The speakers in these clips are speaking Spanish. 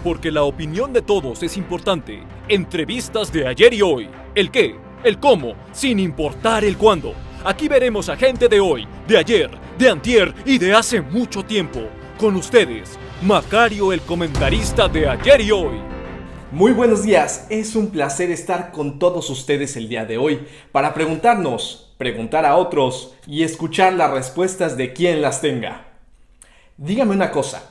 Porque la opinión de todos es importante. Entrevistas de ayer y hoy. El qué, el cómo, sin importar el cuándo. Aquí veremos a gente de hoy, de ayer, de antier y de hace mucho tiempo. Con ustedes, Macario, el comentarista de ayer y hoy. Muy buenos días, es un placer estar con todos ustedes el día de hoy para preguntarnos, preguntar a otros y escuchar las respuestas de quien las tenga. Dígame una cosa.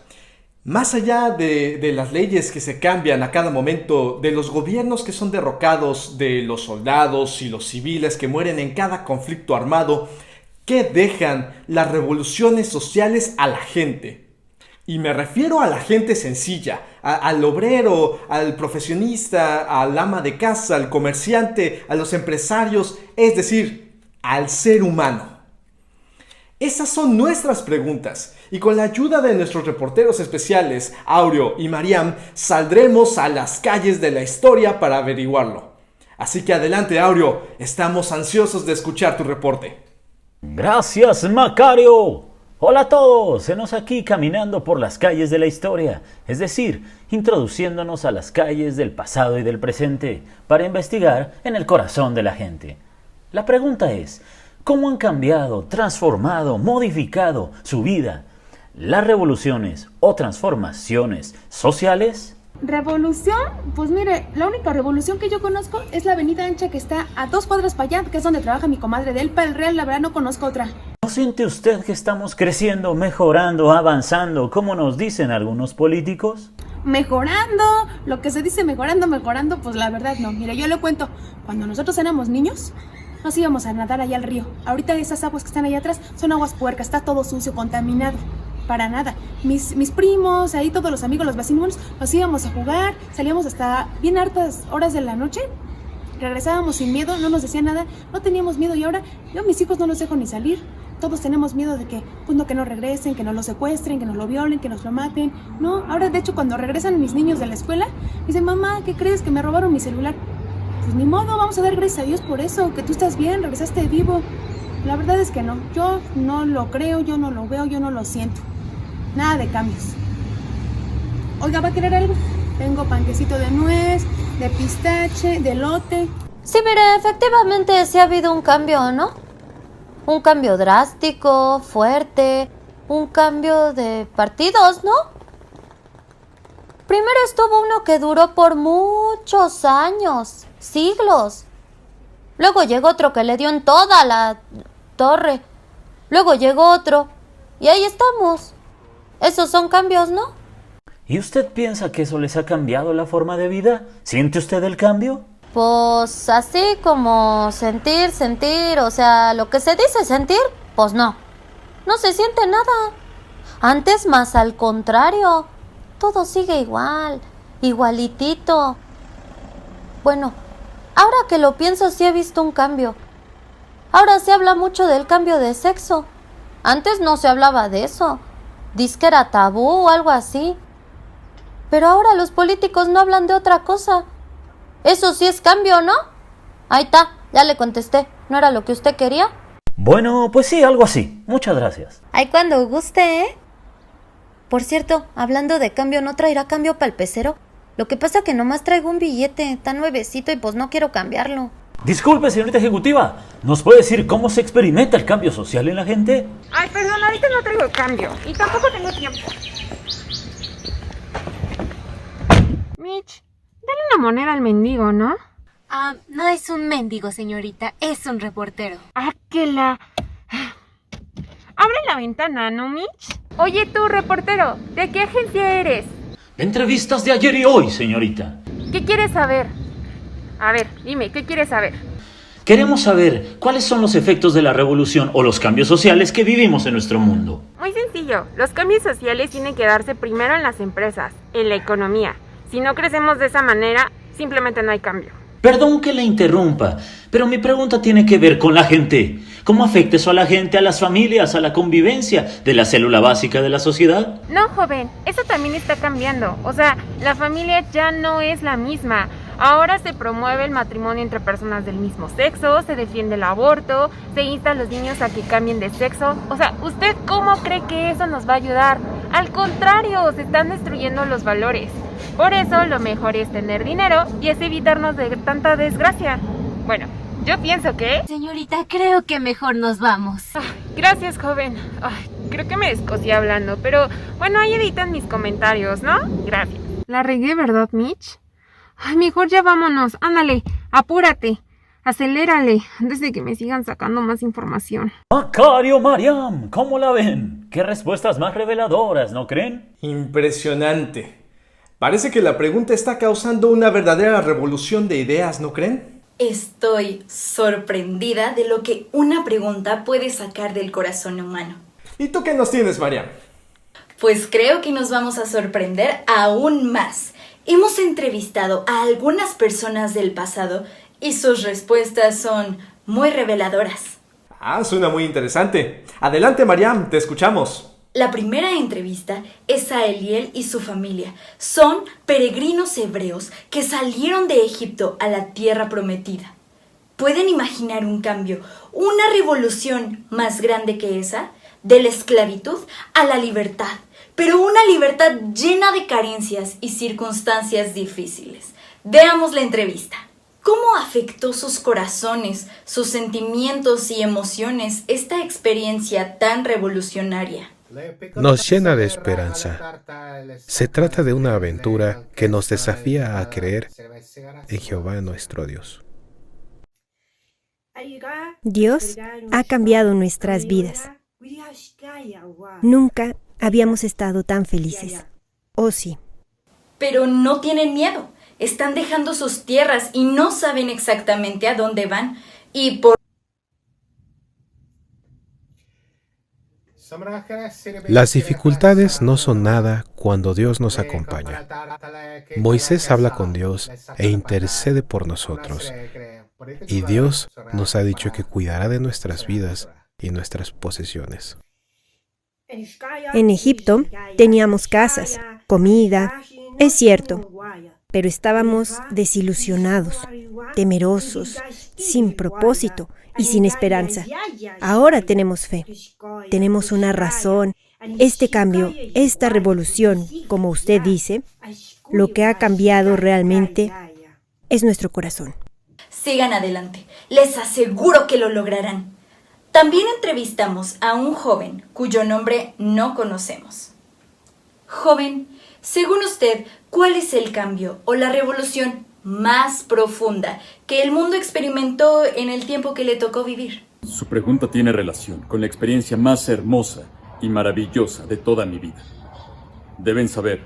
Más allá de las leyes que se cambian a cada momento, de los gobiernos que son derrocados, de los soldados y los civiles que mueren en cada conflicto armado, ¿qué dejan las revoluciones sociales a la gente? Y me refiero a la gente sencilla, al obrero, al profesionista, al ama de casa, al comerciante, a los empresarios, es decir, al ser humano. Esas son nuestras preguntas y con la ayuda de nuestros reporteros especiales, Aureo y Mariam, saldremos a las calles de la historia para averiguarlo. Así que adelante, Aureo, estamos ansiosos de escuchar tu reporte. Gracias, Macario. Hola a todos, enos aquí caminando por las calles de la historia, es decir, introduciéndonos a las calles del pasado y del presente para investigar en el corazón de la gente. La pregunta es, ¿cómo han cambiado, transformado, modificado su vida las revoluciones o transformaciones sociales? ¿Revolución? Pues mire, la única revolución que yo conozco es la avenida ancha que está a 2 cuadras para allá, que es donde trabaja mi comadre de Elpa el Real, la verdad no conozco otra. ¿No siente usted que estamos creciendo, mejorando, avanzando, como nos dicen algunos políticos? Mejorando, lo que se dice mejorando, pues la verdad no. Mire, yo le cuento, cuando nosotros éramos niños, nos íbamos a nadar allá al río. Ahorita esas aguas que están allá atrás son aguas puercas, está todo sucio, contaminado. Para nada. Mis primos, ahí todos los amigos, los vecinos, nos íbamos a jugar, salíamos hasta bien hartas horas de la noche, regresábamos sin miedo, no nos decían nada, no teníamos miedo y ahora yo a mis hijos no los dejo ni salir. Todos tenemos miedo de que, pues no, que no regresen, que no lo secuestren, que nos lo violen, que nos lo maten. No, ahora de hecho cuando regresan mis niños de la escuela, dicen, mamá, ¿qué crees? Que me robaron mi celular. Pues ni modo, vamos a dar gracias a Dios por eso, que tú estás bien, regresaste vivo. La verdad es que no, yo no lo creo, yo no lo veo, yo no lo siento. Nada de cambios. Oiga, ¿va a querer algo? Tengo panquecito de nuez, de pistache, de elote. Sí, mire, efectivamente sí ha habido un cambio, ¿no? Un cambio drástico, fuerte, un cambio de partidos, ¿no? Primero estuvo uno que duró por muchos años, siglos. Luego llegó otro que le dio en toda la torre. Luego llegó otro. Y ahí estamos. Esos son cambios, ¿no? ¿Y usted piensa que eso les ha cambiado la forma de vida? ¿Siente usted el cambio? Pues así como sentir, o sea, lo que se dice sentir, pues no. No se siente nada. Antes más al contrario. Todo sigue igual, igualitito. Bueno, ahora que lo pienso sí he visto un cambio. Ahora se habla mucho del cambio de sexo. Antes no se hablaba de eso. Dice que era tabú o algo así. Pero ahora los políticos no hablan de otra cosa. Eso sí es cambio, ¿no? Ahí está, ya le contesté. ¿No era lo que usted quería? Bueno, pues sí, algo así. Muchas gracias. Ay, cuando guste, ¿eh? Por cierto, hablando de cambio, ¿no traerá cambio para el pecero? Lo que pasa que nomás traigo un billete, tan nuevecito y pues no quiero cambiarlo. Disculpe, señorita ejecutiva, ¿nos puede decir cómo se experimenta el cambio social en la gente? Ay, perdón, ahorita no traigo cambio y tampoco tengo tiempo. Mitch, dale una moneda al mendigo, ¿no? Ah, no es un mendigo, señorita, es un reportero. Ah, que la... Abre la ventana, ¿no, Mitch? Oye tú, reportero, ¿de qué agencia eres? Entrevistas de ayer y hoy, señorita. ¿Qué quieres saber? A ver, dime, ¿qué quieres saber? Queremos saber cuáles son los efectos de la revolución o los cambios sociales que vivimos en nuestro mundo. Muy sencillo, los cambios sociales tienen que darse primero en las empresas, en la economía. Si no crecemos de esa manera, simplemente no hay cambio. Perdón que le interrumpa, pero mi pregunta tiene que ver con la gente. ¿Cómo afecta eso a la gente, a las familias, a la convivencia de la célula básica de la sociedad? No, joven, eso también está cambiando. O sea, la familia ya no es la misma. Ahora se promueve el matrimonio entre personas del mismo sexo, se defiende el aborto, se insta a los niños a que cambien de sexo. O sea, ¿usted cómo cree que eso nos va a ayudar? Al contrario, se están destruyendo los valores. Por eso lo mejor es tener dinero y es evitarnos de tanta desgracia. Bueno, yo pienso que... Señorita, creo que mejor nos vamos. Gracias, joven. Creo que me descosí hablando, pero bueno, ahí editan mis comentarios, ¿no? Gracias. La regué, ¿verdad, Mitch? Mejor ya vámonos. Ándale, apúrate. Acelérale, antes de que me sigan sacando más información. Macario, Mariam, ¿cómo la ven? Qué respuestas más reveladoras, ¿no creen? Impresionante. Parece que la pregunta está causando una verdadera revolución de ideas, ¿no creen? Estoy sorprendida de lo que una pregunta puede sacar del corazón humano. ¿Y tú qué nos tienes, Mariam? Pues creo que nos vamos a sorprender aún más. Hemos entrevistado a algunas personas del pasado y sus respuestas son muy reveladoras. Suena muy interesante. Adelante, Mariam, te escuchamos. La primera entrevista es a Eliel y su familia. Son peregrinos hebreos que salieron de Egipto a la tierra prometida. ¿Pueden imaginar un cambio, una revolución más grande que esa? De la esclavitud a la libertad, pero una libertad llena de carencias y circunstancias difíciles. Veamos la entrevista. ¿Cómo afectó sus corazones, sus sentimientos y emociones esta experiencia tan revolucionaria? Nos llena de esperanza. Se trata de una aventura que nos desafía a creer en Jehová nuestro Dios. Dios ha cambiado nuestras vidas. Nunca habíamos estado tan felices. ¿Oh sí? Pero no tienen miedo. Están dejando sus tierras y no saben exactamente a dónde van. Y por... Las dificultades no son nada cuando Dios nos acompaña. Moisés habla con Dios e intercede por nosotros. Y Dios nos ha dicho que cuidará de nuestras vidas y nuestras posesiones. En Egipto teníamos casas, comida, es cierto, pero estábamos desilusionados, temerosos, sin propósito y sin esperanza. Ahora tenemos fe, tenemos una razón. Este cambio, esta revolución, como usted dice, lo que ha cambiado realmente es nuestro corazón. Sigan adelante, les aseguro que lo lograrán. También entrevistamos a un joven cuyo nombre no conocemos. Joven, según usted, ¿cuál es el cambio o la revolución más profunda que el mundo experimentó en el tiempo que le tocó vivir? Su pregunta tiene relación con la experiencia más hermosa y maravillosa de toda mi vida. Deben saber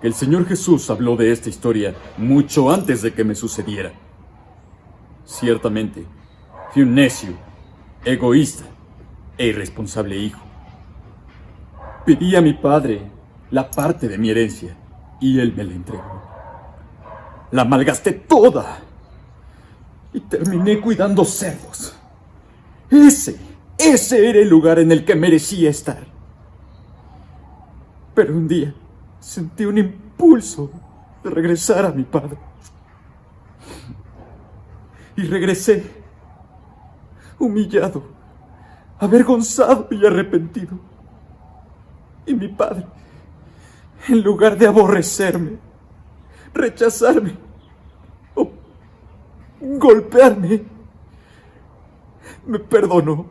que el Señor Jesús habló de esta historia mucho antes de que me sucediera. Ciertamente, fui un necio, egoísta e irresponsable hijo. Pedí a mi padre la parte de mi herencia y él me la entregó. La malgasté toda y terminé cuidando cerdos. Ese era el lugar en el que merecía estar. Pero un día sentí un impulso de regresar a mi padre. Y regresé, humillado, avergonzado y arrepentido. Y mi padre, en lugar de aborrecerme, rechazarme o golpearme, me perdonó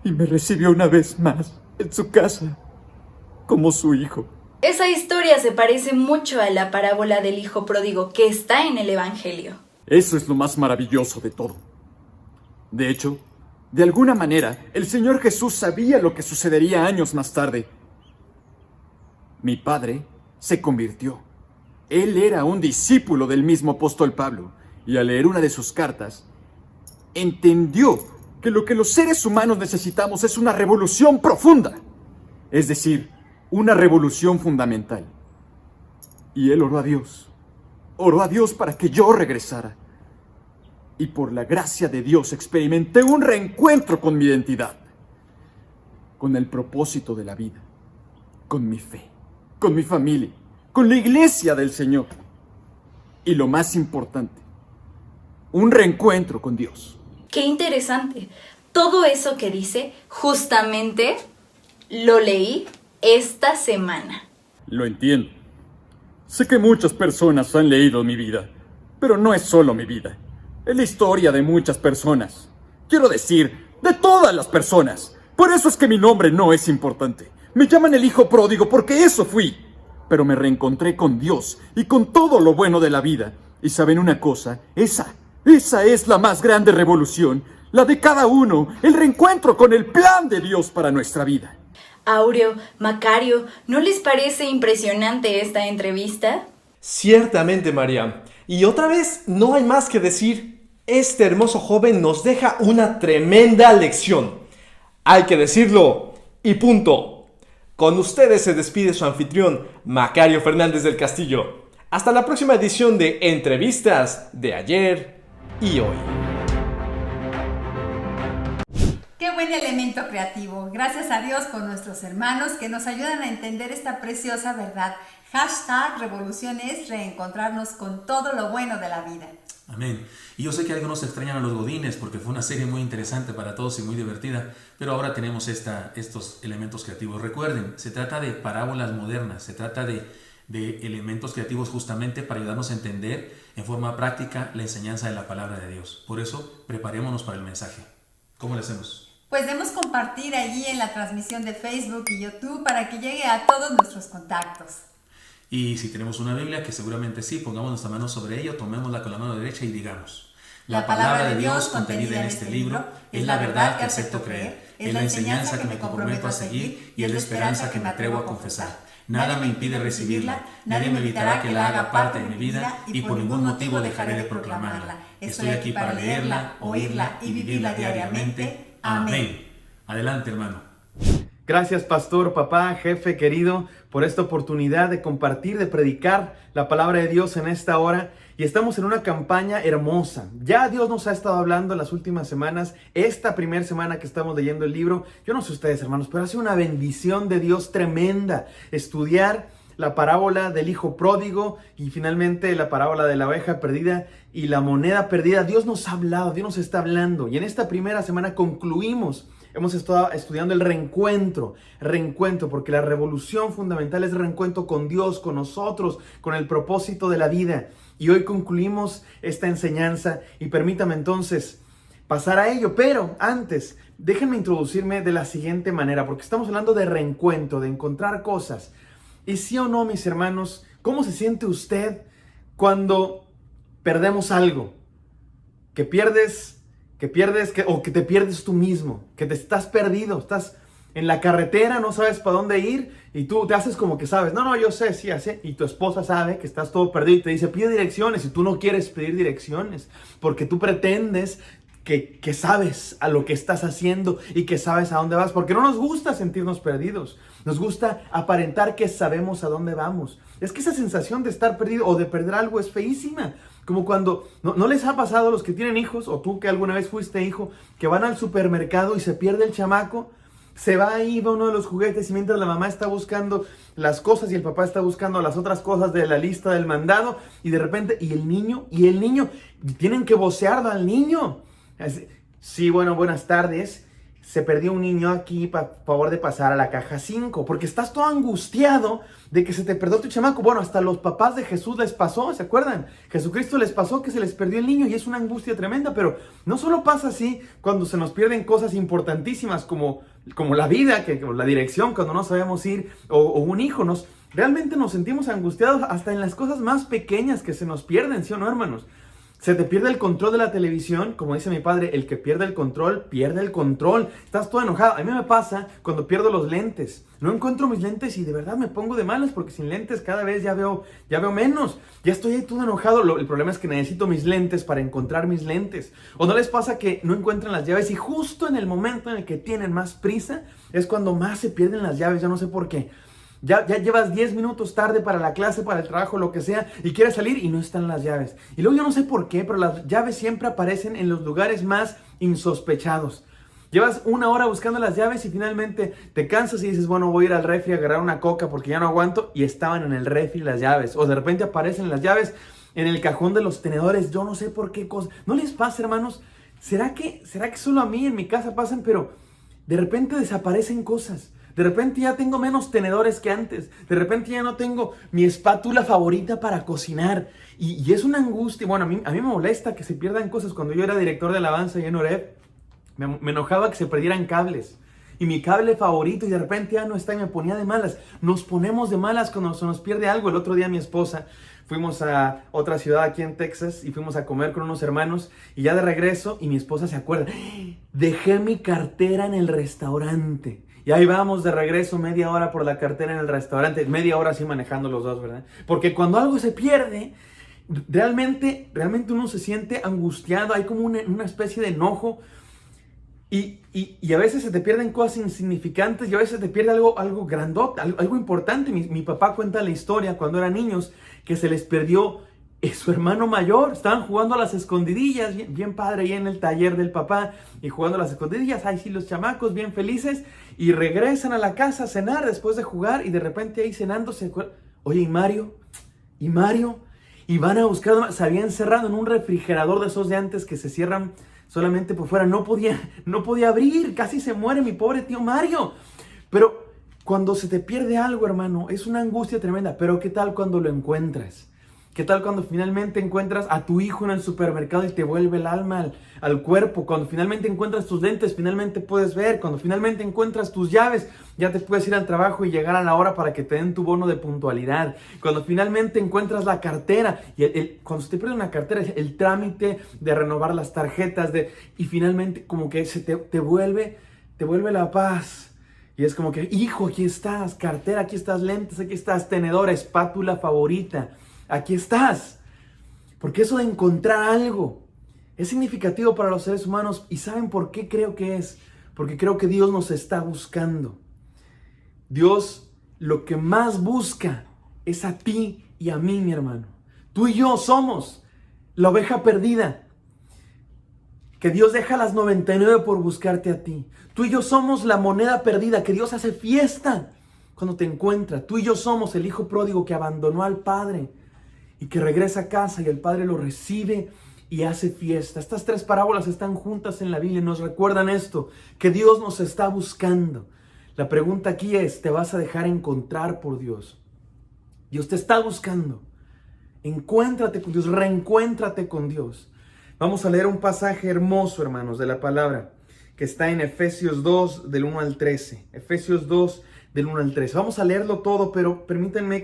y me recibió una vez más en su casa como su hijo. Esa historia se parece mucho a la parábola del hijo pródigo que está en el Evangelio. Eso es lo más maravilloso de todo. De hecho, de alguna manera, el Señor Jesús sabía lo que sucedería años más tarde. Mi padre se convirtió. Él era un discípulo del mismo apóstol Pablo, y al leer una de sus cartas, entendió que lo que los seres humanos necesitamos es una revolución profunda, es decir, una revolución fundamental. Y él oró a Dios para que yo regresara. Y por la gracia de Dios experimenté un reencuentro con mi identidad, con el propósito de la vida, con mi fe, con mi familia, con la iglesia del Señor. y lo más importante, un reencuentro con Dios. Qué interesante. Todo eso que dice, justamente lo leí esta semana. Lo entiendo. Sé que muchas personas han leído mi vida, pero no es solo mi vida. Es la historia de muchas personas. Quiero decir, de todas las personas. Por eso es que mi nombre no es importante. Me llaman el hijo pródigo porque eso fui. Pero me reencontré con Dios y con todo lo bueno de la vida. Y ¿saben una cosa? Esa es la más grande revolución. La de cada uno, el reencuentro con el plan de Dios para nuestra vida. Aureo, Macario, ¿no les parece impresionante esta entrevista? Ciertamente, María. Y otra vez, no hay más que decir. Este hermoso joven nos deja una tremenda lección. Hay que decirlo y punto. Con ustedes se despide su anfitrión, Macario Fernández del Castillo. Hasta la próxima edición de Entrevistas de ayer y hoy. Qué buen elemento creativo. Gracias a Dios por nuestros hermanos que nos ayudan a entender esta preciosa verdad. #revolución es reencontrarnos con todo lo bueno de la vida. Amén. Y yo sé que algunos extrañan a los Godines porque fue una serie muy interesante para todos y muy divertida, pero ahora tenemos estos elementos creativos. Recuerden, se trata de parábolas modernas, se trata de elementos creativos justamente para ayudarnos a entender en forma práctica la enseñanza de la palabra de Dios. Por eso, preparémonos para el mensaje. ¿Cómo le hacemos? Pues debemos compartir allí en la transmisión de Facebook y YouTube para que llegue a todos nuestros contactos. Y si tenemos una Biblia, que seguramente sí, pongamos nuestra mano sobre ella, tomémosla con la mano derecha y digamos: la palabra de Dios contenida en este libro es la verdad que acepto creer, es la enseñanza que me comprometo a seguir y es la esperanza que me atrevo a confesar. Nada me impide recibirla, nadie me evitará que la haga parte de mi vida y por ningún motivo dejaré de proclamarla. Estoy aquí para leerla, oírla y vivirla diariamente. Amén. Adelante, hermano. Gracias, pastor, papá, jefe querido, por esta oportunidad de compartir, de predicar la palabra de Dios en esta hora. Y estamos en una campaña hermosa. Ya Dios nos ha estado hablando en las últimas semanas. Esta primera semana que estamos leyendo el libro, yo no sé ustedes, hermanos, pero ha sido una bendición de Dios tremenda estudiar la parábola del hijo pródigo y finalmente la parábola de la oveja perdida y la moneda perdida. Dios nos ha hablado, Dios nos está hablando. Y en esta primera semana concluimos. Hemos estado estudiando el reencuentro, porque la revolución fundamental es el reencuentro con Dios, con nosotros, con el propósito de la vida. Y hoy concluimos esta enseñanza y permítame entonces pasar a ello. Pero antes, déjenme introducirme de la siguiente manera, porque estamos hablando de reencuentro, de encontrar cosas. Y sí o no, mis hermanos, ¿cómo se siente usted cuando perdemos algo? Que te pierdes tú mismo, que te estás perdido, estás en la carretera, no sabes para dónde ir y tú te haces como que sabes, no, yo sé, sí, así, y tu esposa sabe que estás todo perdido y te dice, pide direcciones y tú no quieres pedir direcciones porque tú pretendes que sabes a lo que estás haciendo y que sabes a dónde vas, porque no nos gusta sentirnos perdidos, nos gusta aparentar que sabemos a dónde vamos. Es que esa sensación de estar perdido o de perder algo es feísima. Como cuando, ¿no les ha pasado a los que tienen hijos, o tú que alguna vez fuiste hijo, que van al supermercado y se pierde el chamaco? Se va ahí, va uno de los juguetes y mientras la mamá está buscando las cosas y el papá está buscando las otras cosas de la lista del mandado y de repente, y el niño, tienen que vocearlo al niño. Sí, bueno, buenas tardes. Se perdió un niño aquí, por favor de pasar a la caja 5, porque estás todo angustiado de que se te perdió tu chamaco. Bueno, hasta los papás de Jesús les pasó, ¿se acuerdan? Jesucristo les pasó que se les perdió el niño y es una angustia tremenda, pero no solo pasa así cuando se nos pierden cosas importantísimas como la vida, como la dirección, cuando no sabemos ir, o un hijo. Realmente nos sentimos angustiados hasta en las cosas más pequeñas que se nos pierden, ¿sí o no, hermanos? Se te pierde el control de la televisión, como dice mi padre, el que pierde el control, pierde el control. Estás todo enojado. A mí me pasa cuando pierdo los lentes. No encuentro mis lentes y de verdad me pongo de malas porque sin lentes cada vez ya veo menos. Ya estoy ahí todo enojado. El problema es que necesito mis lentes para encontrar mis lentes. ¿O no les pasa que no encuentran las llaves y justo en el momento en el que tienen más prisa es cuando más se pierden las llaves? Yo no sé por qué. Ya llevas 10 minutos tarde para la clase, para el trabajo, lo que sea, y quieres salir y no están las llaves. Y luego yo no sé por qué, pero las llaves siempre aparecen en los lugares más insospechados. Llevas una hora buscando las llaves y finalmente te cansas y dices, bueno, voy a ir al refri a agarrar una coca porque ya no aguanto, y estaban en el refri las llaves. O de repente aparecen las llaves en el cajón de los tenedores, yo no sé por qué cosa. ¿No les pasa, hermanos? ¿Será que solo a mí en mi casa pasan, pero de repente desaparecen cosas? De repente ya tengo menos tenedores que antes. De repente ya no tengo mi espátula favorita para cocinar. Y es una angustia. Bueno, a mí me molesta que se pierdan cosas. Cuando yo era director de alabanza y en Oreb, me enojaba que se perdieran cables. Y mi cable favorito y de repente ya no está y me ponía de malas. Nos ponemos de malas cuando se nos pierde algo. El otro día mi esposa, fuimos a otra ciudad aquí en Texas y fuimos a comer con unos hermanos y ya de regreso y mi esposa se acuerda, dejé mi cartera en el restaurante. Y ahí vamos de regreso, media hora por la cartera en el restaurante, media hora así manejando los dos, ¿verdad? Porque cuando algo se pierde, realmente uno se siente angustiado, hay como una especie de enojo. Y a veces se te pierden cosas insignificantes y a veces te pierde algo grandote, algo importante. Mi papá cuenta la historia cuando eran niños que se les perdió su hermano mayor. Estaban jugando a las escondidillas, bien padre, ahí en el taller del papá y jugando a las escondidillas. Ahí sí los chamacos bien felices y regresan a la casa a cenar después de jugar y de repente ahí cenando se acuerdan, oye, ¿y Mario? Y van a buscar, se había encerrado en un refrigerador de esos de antes que se cierran solamente por fuera, no podía abrir, casi se muere mi pobre tío Mario. Pero cuando se te pierde algo, hermano, es una angustia tremenda. Pero ¿qué tal cuando lo encuentras? ¿Qué tal cuando finalmente encuentras a tu hijo en el supermercado y te vuelve el alma al cuerpo? Cuando finalmente encuentras tus lentes, finalmente puedes ver. Cuando finalmente encuentras tus llaves, ya te puedes ir al trabajo y llegar a la hora para que te den tu bono de puntualidad. Cuando finalmente encuentras la cartera, cuando se te pierde una cartera, el trámite de renovar las tarjetas, y finalmente como que te vuelve la paz. Y es como que, hijo, aquí estás, cartera, aquí estás, lentes, aquí estás, tenedor, espátula favorita. Aquí estás. Porque eso de encontrar algo es significativo para los seres humanos. ¿Y saben por qué creo que es? Porque creo que Dios nos está buscando. Dios lo que más busca es a ti y a mí, mi hermano. Tú y yo somos la oveja perdida, que Dios deja las 99 por buscarte a ti. Tú y yo somos la moneda perdida, que Dios hace fiesta cuando te encuentra. Tú y yo somos el hijo pródigo que abandonó al padre y que regresa a casa y el padre lo recibe y hace fiesta. Estas tres parábolas están juntas en la Biblia y nos recuerdan esto, que Dios nos está buscando. La pregunta aquí es, ¿te vas a dejar encontrar por Dios? Dios te está buscando. Encuéntrate con Dios, reencuéntrate con Dios. Vamos a leer un pasaje hermoso, hermanos, de la palabra, que está en Efesios 2, del 1 al 13. Efesios 2, del 1 al 13. Vamos a leerlo todo, pero permítanme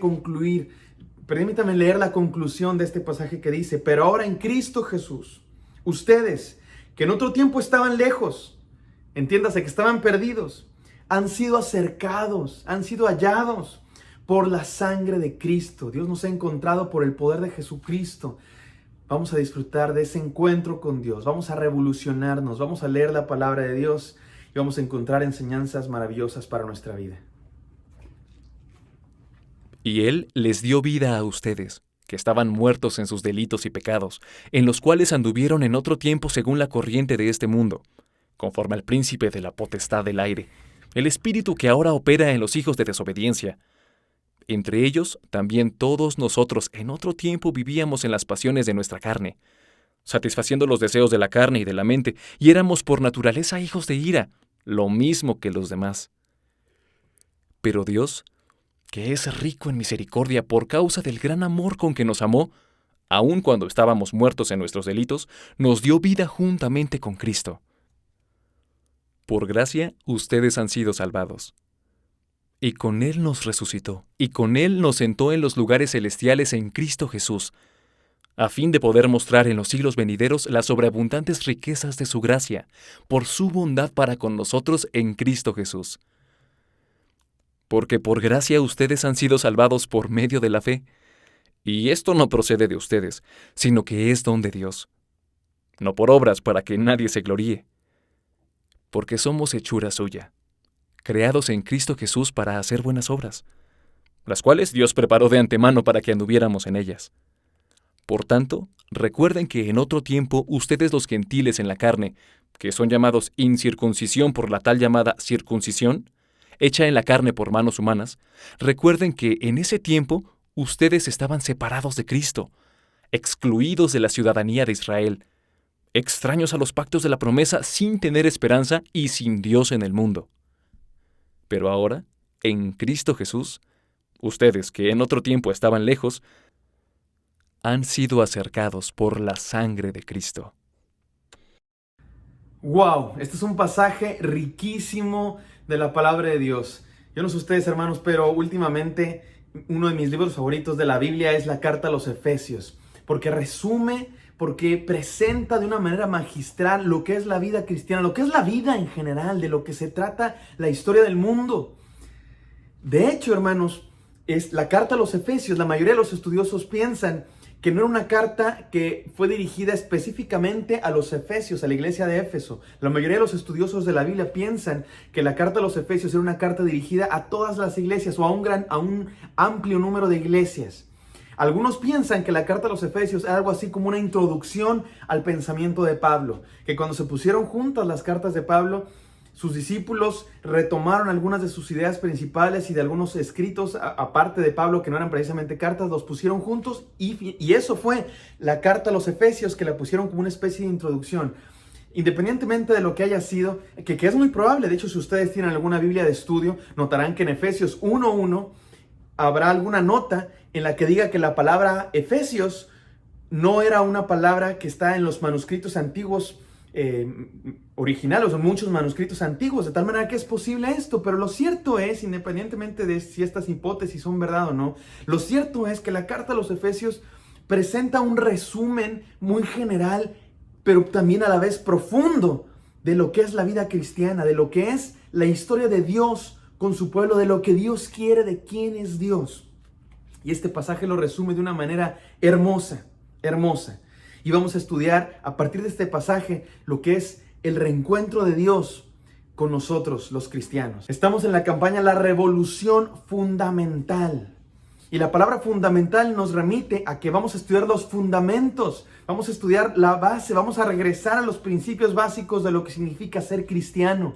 leer la conclusión de este pasaje que dice, pero ahora en Cristo Jesús, ustedes, que en otro tiempo estaban lejos, entiéndase que estaban perdidos, han sido acercados, han sido hallados por la sangre de Cristo. Dios nos ha encontrado por el poder de Jesucristo. Vamos a disfrutar de ese encuentro con Dios. Vamos a revolucionarnos. Vamos a leer la palabra de Dios y vamos a encontrar enseñanzas maravillosas para nuestra vida. Y Él les dio vida a ustedes, que estaban muertos en sus delitos y pecados, en los cuales anduvieron en otro tiempo según la corriente de este mundo, conforme al príncipe de la potestad del aire, el espíritu que ahora opera en los hijos de desobediencia. Entre ellos, también todos nosotros en otro tiempo vivíamos en las pasiones de nuestra carne, satisfaciendo los deseos de la carne y de la mente, y éramos por naturaleza hijos de ira, lo mismo que los demás. Pero Dios, que es rico en misericordia por causa del gran amor con que nos amó, aun cuando estábamos muertos en nuestros delitos, nos dio vida juntamente con Cristo. Por gracia, ustedes han sido salvados. Y con Él nos resucitó, y con Él nos sentó en los lugares celestiales en Cristo Jesús, a fin de poder mostrar en los siglos venideros las sobreabundantes riquezas de su gracia, por su bondad para con nosotros en Cristo Jesús. Porque por gracia ustedes han sido salvados por medio de la fe, y esto no procede de ustedes, sino que es don de Dios, no por obras para que nadie se gloríe, porque somos hechura suya, creados en Cristo Jesús para hacer buenas obras, las cuales Dios preparó de antemano para que anduviéramos en ellas. Por tanto, recuerden que en otro tiempo ustedes los gentiles en la carne, que son llamados incircuncisión por la tal llamada circuncisión, hecha en la carne por manos humanas, recuerden que en ese tiempo ustedes estaban separados de Cristo, excluidos de la ciudadanía de Israel, extraños a los pactos de la promesa sin tener esperanza y sin Dios en el mundo. Pero ahora, en Cristo Jesús, ustedes que en otro tiempo estaban lejos, han sido acercados por la sangre de Cristo. ¡Wow! Este es un pasaje riquísimo de la palabra de Dios. Yo no sé ustedes, hermanos, pero últimamente uno de mis libros favoritos de la Biblia es la carta a los Efesios, porque resume, porque presenta de una manera magistral lo que es la vida cristiana, lo que es la vida en general, de lo que se trata la historia del mundo. De hecho, hermanos, es la carta a los Efesios, la mayoría de los estudiosos piensan que no era una carta que fue dirigida específicamente a los Efesios, a la iglesia de Éfeso. La mayoría de los estudiosos de la Biblia piensan que la carta a los Efesios era una carta dirigida a todas las iglesias o a un amplio número de iglesias. Algunos piensan que la carta a los Efesios era algo así como una introducción al pensamiento de Pablo, que cuando se pusieron juntas las cartas de Pablo, sus discípulos retomaron algunas de sus ideas principales y de algunos escritos, aparte de Pablo, que no eran precisamente cartas, los pusieron juntos y eso fue la carta a los Efesios, que la pusieron como una especie de introducción. Independientemente de lo que haya sido, que es muy probable, de hecho si ustedes tienen alguna Biblia de estudio, notarán que en Efesios 1:1 habrá alguna nota en la que diga que la palabra Efesios no era una palabra que está en los manuscritos antiguos originales o muchos manuscritos antiguos, de tal manera que es posible esto. Pero lo cierto es, independientemente de si estas hipótesis son verdad o no, lo cierto es que la carta a los Efesios presenta un resumen muy general, pero también a la vez profundo, de lo que es la vida cristiana, de lo que es la historia de Dios con su pueblo, de lo que Dios quiere, de quién es Dios. Y este pasaje lo resume de una manera hermosa, hermosa. Y vamos a estudiar a partir de este pasaje lo que es el reencuentro de Dios con nosotros, los cristianos. Estamos en la campaña La Revolución Fundamental. Y la palabra fundamental nos remite a que vamos a estudiar los fundamentos, vamos a estudiar la base, vamos a regresar a los principios básicos de lo que significa ser cristiano.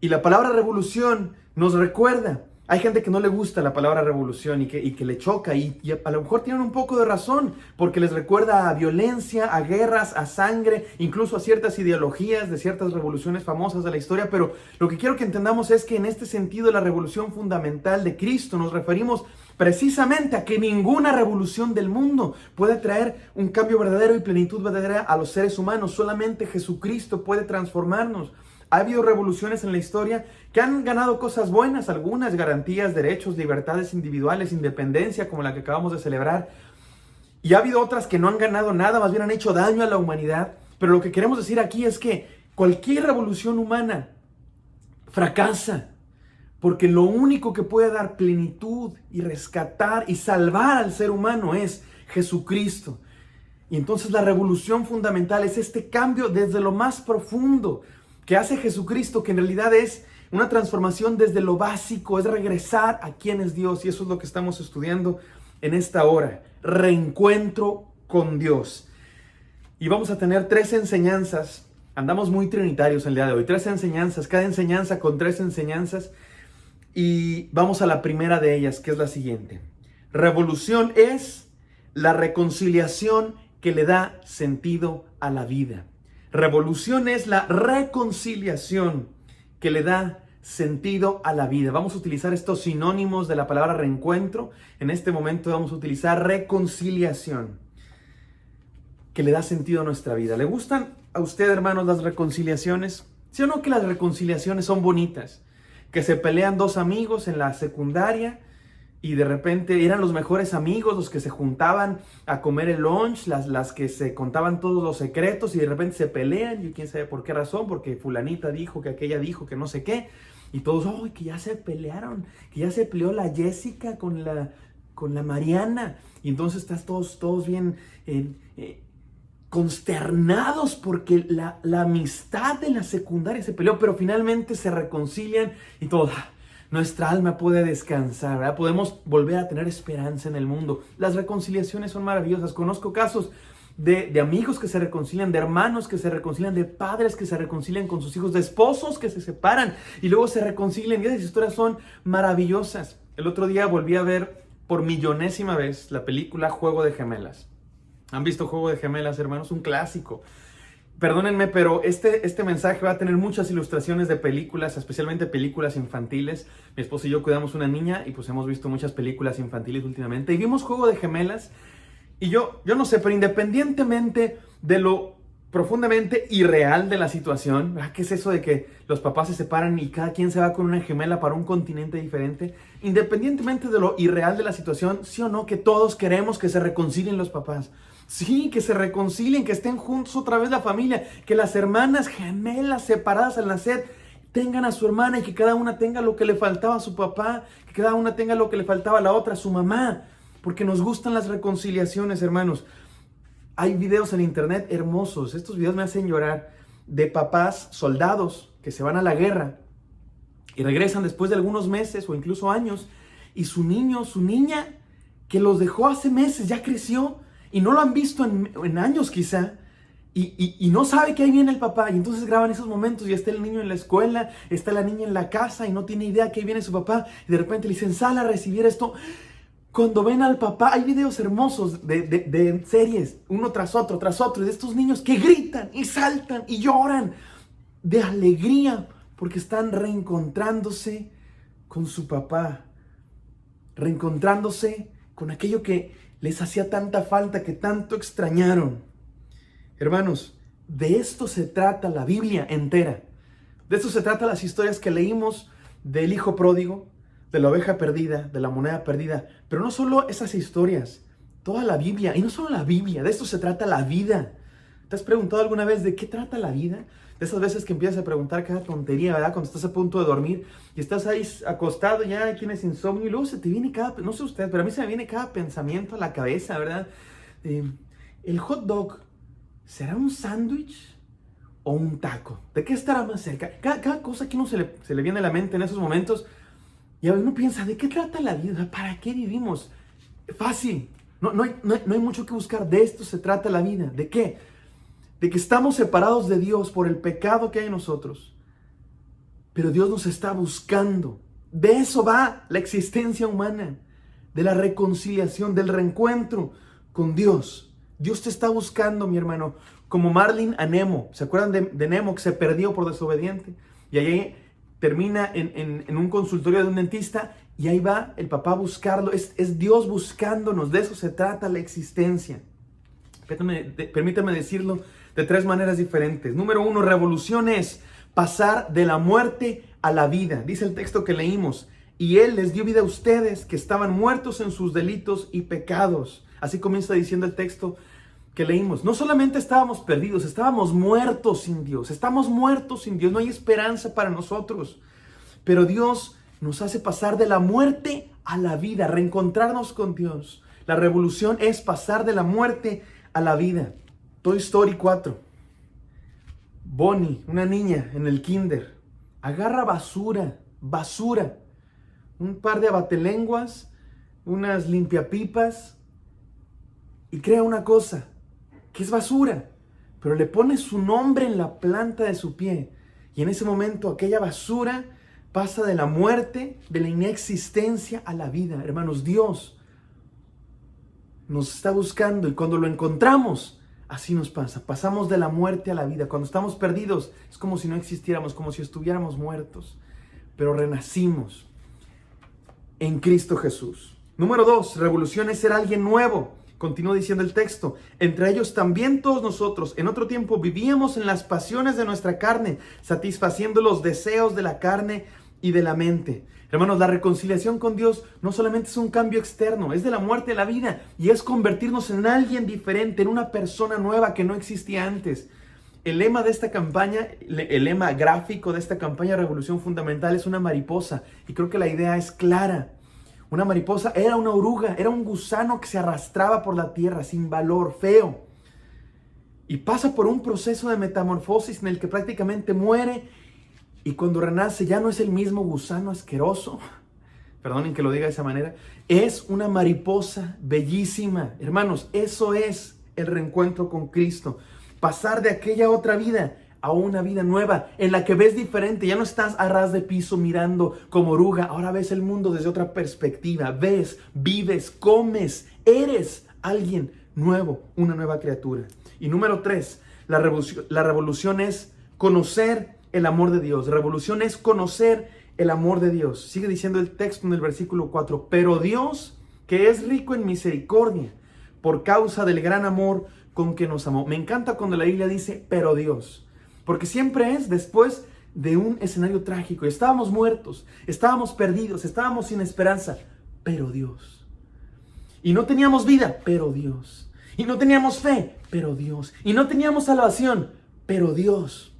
Y la palabra revolución nos recuerda. Hay gente que no le gusta la palabra revolución y que le choca y a lo mejor tienen un poco de razón porque les recuerda a violencia, a guerras, a sangre, incluso a ciertas ideologías de ciertas revoluciones famosas de la historia. Pero lo que quiero que entendamos es que en este sentido la revolución fundamental de Cristo nos referimos precisamente a que ninguna revolución del mundo puede traer un cambio verdadero y plenitud verdadera a los seres humanos. Solamente Jesucristo puede transformarnos. Ha habido revoluciones en la historia que han ganado cosas buenas, algunas garantías, derechos, libertades individuales, independencia, como la que acabamos de celebrar. Y ha habido otras que no han ganado nada, más bien han hecho daño a la humanidad. Pero lo que queremos decir aquí es que cualquier revolución humana fracasa, porque lo único que puede dar plenitud y rescatar y salvar al ser humano es Jesucristo. Y entonces la revolución fundamental es este cambio desde lo más profundo que hace Jesucristo, que en realidad es una transformación desde lo básico, es regresar a quién es Dios. Y eso es lo que estamos estudiando en esta hora, reencuentro con Dios. Y vamos a tener 3 enseñanzas, andamos muy trinitarios el día de hoy, 3 enseñanzas, cada enseñanza con 3 enseñanzas. Y vamos a la primera de ellas, que es la siguiente. Revolución es la reconciliación que le da sentido a la vida. Revolución es la reconciliación que le da sentido a la vida. Vamos a utilizar estos sinónimos de la palabra reencuentro. En este momento vamos a utilizar reconciliación, que le da sentido a nuestra vida. ¿Le gustan a usted, hermanos, las reconciliaciones? ¿Sí o no que las reconciliaciones son bonitas? Que se pelean 2 amigos en la secundaria y de repente eran los mejores amigos los que se juntaban a comer el lunch, las que se contaban todos los secretos y de repente se pelean y quién sabe por qué razón, porque fulanita dijo que aquella dijo que no sé qué y todos, ¡ay, que ya se pelearon! Que ya se peleó la Jessica con la Mariana y entonces estás todos bien consternados porque la amistad de la secundaria se peleó, pero finalmente se reconcilian y todos... Nuestra alma puede descansar, ¿verdad? Podemos volver a tener esperanza en el mundo. Las reconciliaciones son maravillosas. Conozco casos de amigos que se reconcilian, de hermanos que se reconcilian, de padres que se reconcilian con sus hijos, de esposos que se separan y luego se reconcilian. Y esas historias son maravillosas. El otro día volví a ver por millonésima vez la película Juego de Gemelas. ¿Han visto Juego de Gemelas, hermanos? Un clásico. Perdónenme, pero este mensaje va a tener muchas ilustraciones de películas, especialmente películas infantiles. Mi esposo y yo cuidamos una niña y pues hemos visto muchas películas infantiles últimamente. Y vimos Juego de Gemelas y yo no sé, pero independientemente de lo profundamente irreal de la situación, ¿verdad? ¿Qué es eso de que los papás se separan y cada quien se va con una gemela para un continente diferente? Independientemente de lo irreal de la situación, sí o no, que todos queremos que se reconcilien los papás. Sí, que se reconcilien, que estén juntos otra vez la familia, que las hermanas gemelas separadas al nacer tengan a su hermana y que cada una tenga lo que le faltaba a su papá, que cada una tenga lo que le faltaba a la otra, a su mamá, porque nos gustan las reconciliaciones, hermanos. Hay videos en internet hermosos, estos videos me hacen llorar, de papás soldados que se van a la guerra y regresan después de algunos meses o incluso años, y su niño, su niña, que los dejó hace meses, ya creció, y no lo han visto en años quizá, y no sabe que ahí viene el papá, y entonces graban esos momentos, y está el niño en la escuela, está la niña en la casa, y no tiene idea que ahí viene su papá, y de repente le dicen, sal a recibir esto. Cuando ven al papá, hay videos hermosos de series, uno tras otro, y de estos niños que gritan, y saltan, y lloran, de alegría, porque están reencontrándose con su papá, reencontrándose con aquello que les hacía tanta falta, que tanto extrañaron. Hermanos, de esto se trata la Biblia entera. De esto se trata las historias que leímos del hijo pródigo, de la oveja perdida, de la moneda perdida. Pero no solo esas historias, toda la Biblia, y no solo la Biblia, de esto se trata la vida. ¿Te has preguntado alguna vez de qué trata la vida? De esas veces que empiezas a preguntar cada tontería, ¿verdad? Cuando estás a punto de dormir y estás ahí acostado, ya tienes insomnio y luego se te viene no sé usted, pero a mí se me viene cada pensamiento a la cabeza, ¿verdad? ¿El hot dog será un sándwich o un taco? ¿De qué estará más cerca? Cada cosa que uno se le viene a la mente en esos momentos, y uno piensa, ¿de qué trata la vida? ¿Para qué vivimos? Fácil, no hay mucho que buscar. De esto se trata la vida. ¿De qué? De que estamos separados de Dios por el pecado que hay en nosotros, pero Dios nos está buscando. De eso va la existencia humana, de la reconciliación, del reencuentro con Dios. Dios te está buscando, mi hermano, como Marlin a Nemo. ¿Se acuerdan de Nemo, que se perdió por desobediente? Y ahí termina en un consultorio de un dentista, y ahí va el papá a buscarlo. Es Dios buscándonos. De eso se trata la existencia. Permítame decirlo de tres maneras diferentes. Número uno, revolución es pasar de la muerte a la vida. Dice el texto que leímos, y Él les dio vida a ustedes que estaban muertos en sus delitos y pecados. Así comienza diciendo el texto que leímos. No solamente estábamos perdidos, estábamos muertos sin Dios. Estamos muertos sin Dios, no hay esperanza para nosotros. Pero Dios nos hace pasar de la muerte a la vida, reencontrarnos con Dios. La revolución es pasar de la muerte a la vida. Toy Story 4. Bonnie, una niña en el kinder, agarra basura, un par de abatelenguas, unas limpiapipas, y crea una cosa, que es basura, pero le pone su nombre en la planta de su pie, y en ese momento aquella basura pasa de la muerte, de la inexistencia a la vida. Hermanos, Dios nos está buscando, y cuando lo encontramos, así nos pasa, pasamos de la muerte a la vida. Cuando estamos perdidos, es como si no existiéramos, como si estuviéramos muertos, pero renacimos en Cristo Jesús. Número 2, revolución es ser alguien nuevo. Continúa diciendo el texto, entre ellos también todos nosotros en otro tiempo vivíamos en las pasiones de nuestra carne, satisfaciendo los deseos de la carne y de la mente. Hermanos, la reconciliación con Dios no solamente es un cambio externo, es de la muerte a la vida, y es convertirnos en alguien diferente, en una persona nueva que no existía antes. El lema de esta campaña, el lema gráfico de esta campaña Revolución Fundamental es una mariposa, y creo que la idea es clara. Una mariposa era una oruga, era un gusano que se arrastraba por la tierra sin valor, feo, y pasa por un proceso de metamorfosis en el que prácticamente muere, y cuando renace ya no es el mismo gusano asqueroso, perdonen que lo diga de esa manera, es una mariposa bellísima. Hermanos, eso es el reencuentro con Cristo, pasar de aquella otra vida a una vida nueva, en la que ves diferente. Ya no estás a ras de piso mirando como oruga, ahora ves el mundo desde otra perspectiva, ves, vives, comes, eres alguien nuevo, una nueva criatura. Y número 3, la revolución es conocer el amor de Dios. Revolución es conocer el amor de Dios. Sigue diciendo el texto en el versículo 4, pero Dios, que es rico en misericordia, por causa del gran amor con que nos amó. Me encanta cuando la Biblia dice, pero Dios, porque siempre es después de un escenario trágico. Estábamos muertos, estábamos perdidos, estábamos sin esperanza, pero Dios. Y no teníamos vida, pero Dios. Y no teníamos fe, pero Dios. Y no teníamos salvación, pero Dios.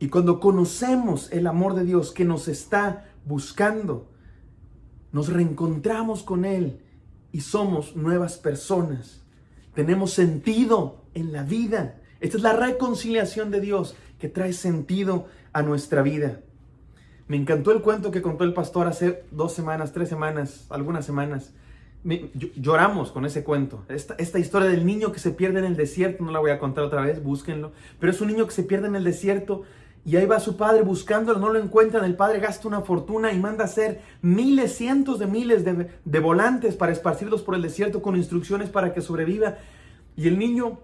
Y cuando conocemos el amor de Dios que nos está buscando, nos reencontramos con Él y somos nuevas personas. Tenemos sentido en la vida. Esta es la reconciliación de Dios que trae sentido a nuestra vida. Me encantó el cuento que contó el pastor hace 2 semanas, 3 semanas, algunas semanas. Lloramos con ese cuento. Esta historia del niño que se pierde en el desierto, no la voy a contar otra vez, búsquenlo. Pero es un niño que se pierde en el desierto y ahí va su padre buscándolo, no lo encuentran. El padre gasta una fortuna y manda a hacer miles, cientos de miles de volantes para esparcirlos por el desierto con instrucciones para que sobreviva. Y el niño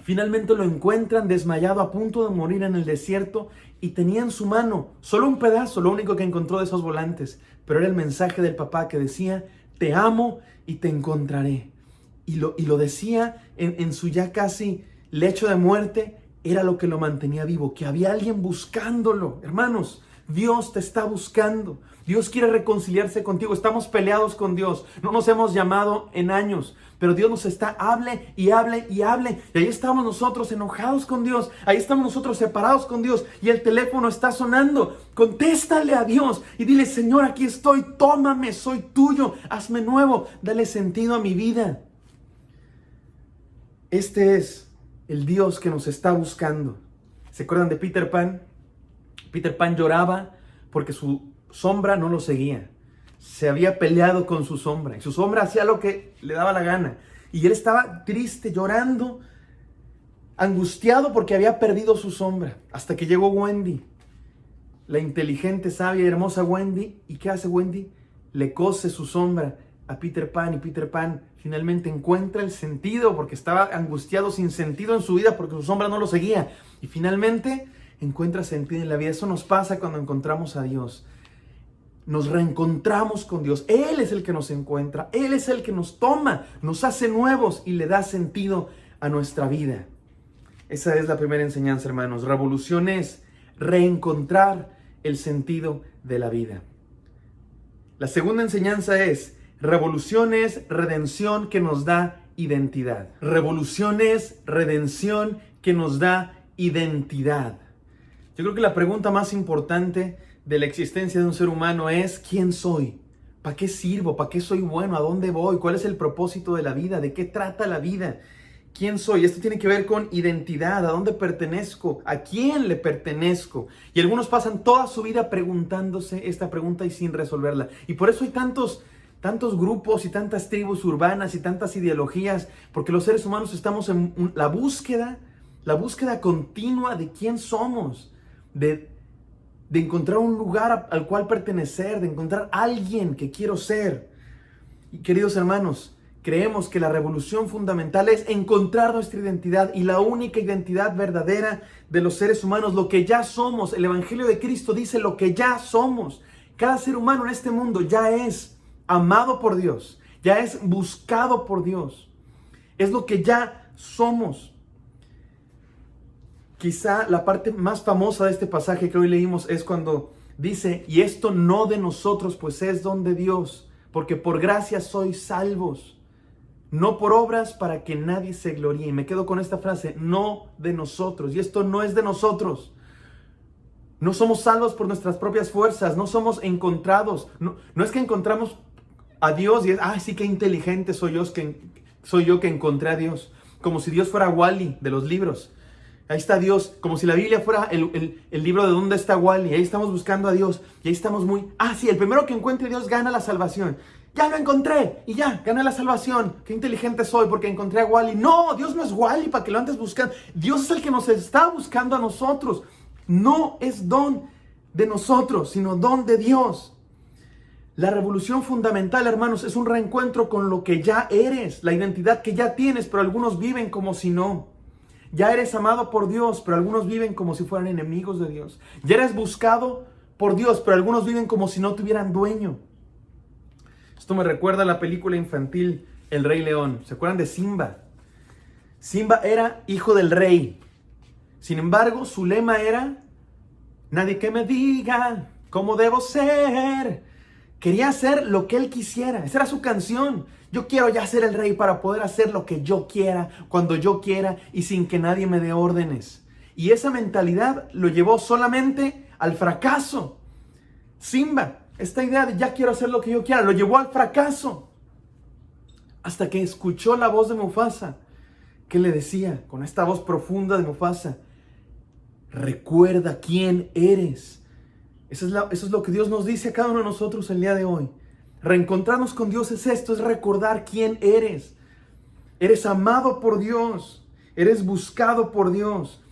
finalmente lo encuentran desmayado, a punto de morir en el desierto, y tenía en su mano solo un pedazo, lo único que encontró de esos volantes, pero era el mensaje del papá que decía: te amo y te encontraré. Y lo decía en su ya casi lecho de muerte. Era lo que lo mantenía vivo, que había alguien buscándolo. Hermanos, Dios te está buscando. Dios quiere reconciliarse contigo. Estamos peleados con Dios. No nos hemos llamado en años, pero Dios nos está, hable y hable y hable. Y ahí estamos nosotros enojados con Dios. Ahí estamos nosotros separados con Dios. Y el teléfono está sonando. Contéstale a Dios y dile: Señor, aquí estoy. Tómame, soy tuyo. Hazme nuevo. Dale sentido a mi vida. Este es el Dios que nos está buscando. ¿Se acuerdan de Peter Pan? Peter Pan lloraba porque su sombra no lo seguía. Se había peleado con su sombra y su sombra hacía lo que le daba la gana. Y él estaba triste, llorando, angustiado porque había perdido su sombra. Hasta que llegó Wendy, la inteligente, sabia y hermosa Wendy. ¿Y qué hace Wendy? Le cose su sombra a Peter Pan, y Peter Pan finalmente encuentra el sentido, porque estaba angustiado, sin sentido en su vida, porque su sombra no lo seguía, y finalmente encuentra sentido en la vida. Eso nos pasa cuando encontramos a Dios. Nos reencontramos con Dios. Él es el que nos encuentra, Él es el que nos toma, nos hace nuevos y le da sentido a nuestra vida. Esa es la primera enseñanza, hermanos. Revolución es reencontrar el sentido de la vida. La segunda enseñanza es: revolución es redención que nos da identidad. Revolución es redención que nos da identidad. Yo creo que la pregunta más importante de la existencia de un ser humano es: ¿quién soy? ¿Para qué sirvo? ¿Para qué soy bueno? ¿A dónde voy? ¿Cuál es el propósito de la vida? ¿De qué trata la vida? ¿Quién soy? Esto tiene que ver con identidad. ¿A dónde pertenezco? ¿A quién le pertenezco? Y algunos pasan toda su vida preguntándose esta pregunta y sin resolverla. Y por eso hay tantos grupos y tantas tribus urbanas y tantas ideologías, porque los seres humanos estamos en la búsqueda continua de quién somos, de encontrar un lugar al cual pertenecer, de encontrar a alguien que quiero ser. Y queridos hermanos, creemos que la revolución fundamental es encontrar nuestra identidad, y la única identidad verdadera de los seres humanos, lo que ya somos. El Evangelio de Cristo dice lo que ya somos. Cada ser humano en este mundo ya es amado por Dios, ya es buscado por Dios, es lo que ya somos. Quizá la parte más famosa de este pasaje que hoy leímos es cuando dice: y esto no de nosotros, pues es don de Dios, porque por gracia sois salvos, no por obras, para que nadie se gloríe. Y me quedo con esta frase: no de nosotros. Y esto no es de nosotros. No somos salvos por nuestras propias fuerzas, no somos encontrados, no es que encontramos a Dios y es: sí, qué inteligente soy yo que encontré a Dios. Como si Dios fuera Wall-E de los libros. Ahí está Dios, como si la Biblia fuera el libro de dónde está Wall-E. Ahí estamos buscando a Dios y ahí estamos sí, el primero que encuentre a Dios gana la salvación. Ya lo encontré y ya, gané la salvación. Qué inteligente soy porque encontré a Wall-E. No, Dios no es Wall-E para que lo andes buscando. Dios es el que nos está buscando a nosotros. No es don de nosotros, sino don de Dios. La revolución fundamental, hermanos, es un reencuentro con lo que ya eres, la identidad que ya tienes, pero algunos viven como si no. Ya eres amado por Dios, pero algunos viven como si fueran enemigos de Dios. Ya eres buscado por Dios, pero algunos viven como si no tuvieran dueño. Esto me recuerda a la película infantil El Rey León. ¿Se acuerdan de Simba? Simba era hijo del rey. Sin embargo, su lema era: nadie que me diga cómo debo ser. Quería hacer lo que él quisiera. Esa era su canción. Yo quiero ya ser el rey para poder hacer lo que yo quiera, cuando yo quiera y sin que nadie me dé órdenes. Y esa mentalidad lo llevó solamente al fracaso. Simba, esta idea de ya quiero hacer lo que yo quiera, lo llevó al fracaso. Hasta que escuchó la voz de Mufasa, que le decía, con esta voz profunda de Mufasa: recuerda quién eres. Eso es lo que Dios nos dice a cada uno de nosotros el día de hoy. Reencontrarnos con Dios es esto, es recordar quién eres. Eres amado por Dios, eres buscado por Dios.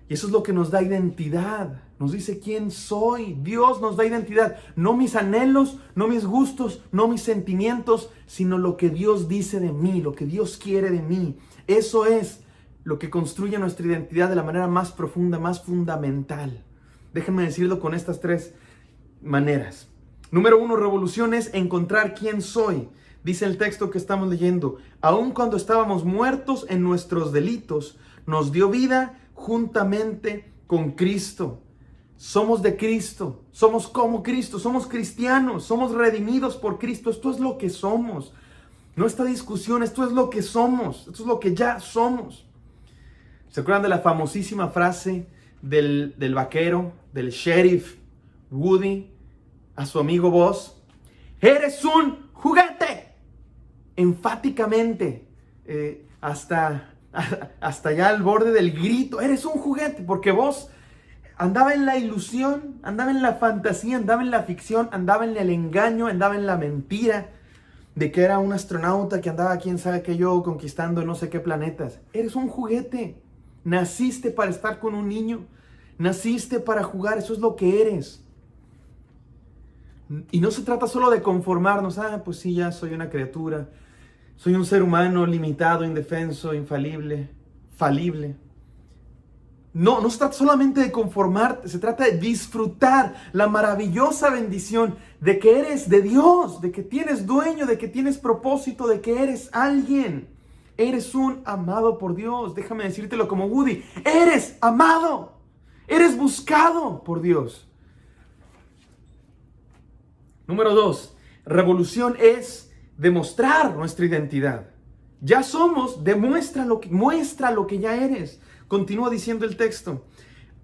Y eso es lo que nos da identidad. Nos dice quién soy. Dios nos da identidad. No mis anhelos, no mis gustos, no mis sentimientos, sino lo que Dios dice de mí, lo que Dios quiere de mí. Eso es lo que construye nuestra identidad de la manera más profunda, más fundamental. Déjenme decirlo con estas 3 maneras. Número 1, revolución es encontrar quién soy. Dice el texto que estamos leyendo: aun cuando estábamos muertos en nuestros delitos, nos dio vida juntamente con Cristo. Somos de Cristo, somos como Cristo, somos cristianos, somos redimidos por Cristo. Esto es lo que somos. No esta discusión, esto es lo que somos, esto es lo que ya somos. ¿Se acuerdan de la famosísima frase del vaquero, del sheriff Woody, a su amigo Buzz? ¡Eres un juguete! Enfáticamente, hasta ya al borde del grito: ¡eres un juguete! Porque Buzz andaba en la ilusión, andaba en la fantasía, andaba en la ficción, andaba en el engaño, andaba en la mentira de que era un astronauta que andaba quién sabe qué yo conquistando no sé qué planetas. Eres un juguete. Naciste para estar con un niño. Naciste para jugar. Eso es lo que eres. Y no se trata solo de conformarnos. Pues sí, ya soy una criatura. Soy un ser humano limitado, indefenso, infalible, falible. No se trata solamente de conformarte. Se trata de disfrutar la maravillosa bendición de que eres de Dios, de que tienes dueño, de que tienes propósito, de que eres alguien. Eres un amado por Dios. Déjame decírtelo como Woody. Eres amado. Eres buscado por Dios. Número 2. Revolución es demostrar nuestra identidad. Ya somos, muestra lo que ya eres. Continúa diciendo el texto: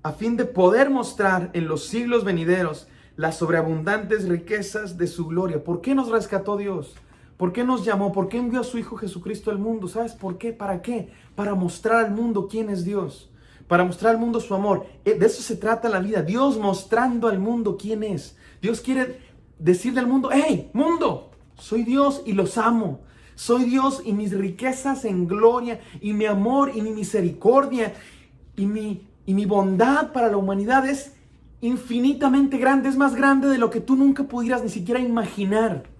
a fin de poder mostrar en los siglos venideros las sobreabundantes riquezas de su gloria. ¿Por qué nos rescató Dios? ¿Por qué nos llamó? ¿Por qué envió a su Hijo Jesucristo al mundo? ¿Sabes por qué? ¿Para qué? Para mostrar al mundo quién es Dios. Para mostrar al mundo su amor. De eso se trata la vida. Dios mostrando al mundo quién es. Dios quiere decirle al mundo: ¡hey, mundo! Soy Dios y los amo. Soy Dios y mis riquezas en gloria, y mi amor y mi misericordia y mi bondad para la humanidad es infinitamente grande. Es más grande de lo que tú nunca pudieras ni siquiera imaginar.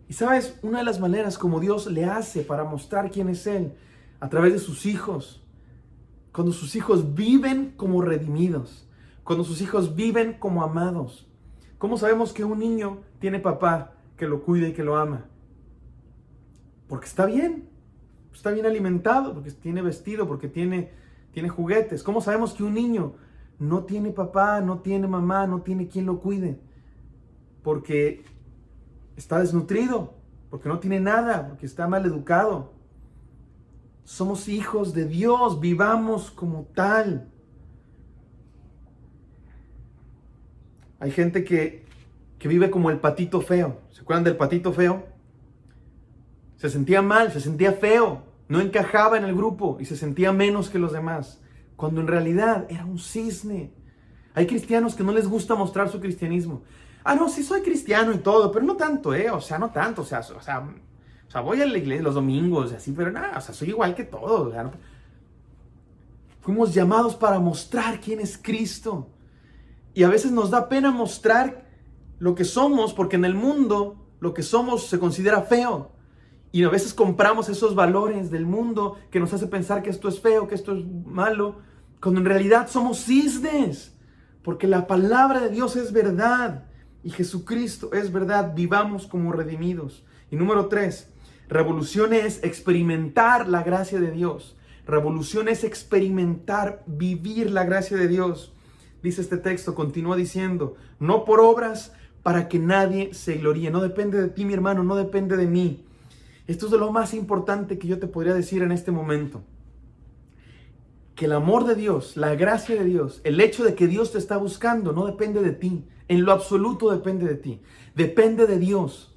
Y sabes, una de las maneras como Dios le hace para mostrar quién es Él, a través de sus hijos. Cuando sus hijos viven como redimidos, cuando sus hijos viven como amados. ¿Cómo sabemos que un niño tiene papá que lo cuida y que lo ama? Porque está bien alimentado, porque tiene vestido, porque tiene juguetes. ¿Cómo sabemos que un niño no tiene papá, no tiene mamá, no tiene quien lo cuide? Porque está desnutrido, porque no tiene nada, porque está mal educado. Somos hijos de Dios, vivamos como tal. Hay gente que vive como el patito feo. ¿Se acuerdan del patito feo? Se sentía mal, se sentía feo, no encajaba en el grupo y se sentía menos que los demás, cuando en realidad era un cisne. Hay cristianos que no les gusta mostrar su cristianismo. No, sí soy cristiano y todo, pero no tanto, no tanto, voy a la iglesia los domingos, así, pero nada, soy igual que todos. No. Fuimos llamados para mostrar quién es Cristo. Y a veces nos da pena mostrar lo que somos, porque en el mundo lo que somos se considera feo. Y a veces compramos esos valores del mundo que nos hace pensar que esto es feo, que esto es malo, cuando en realidad somos cisnes, porque la palabra de Dios es verdad y Jesucristo es verdad. Vivamos como redimidos. Y número 3, revolución es experimentar la gracia de Dios. Revolución es experimentar, vivir la gracia de Dios. Dice este texto, continúa diciendo, no por obras para que nadie se gloríe. No depende de ti, mi hermano, no depende de mí. Esto es de lo más importante que yo te podría decir en este momento. Que el amor de Dios, la gracia de Dios, el hecho de que Dios te está buscando, no depende de ti. En lo absoluto depende de ti. Depende de Dios.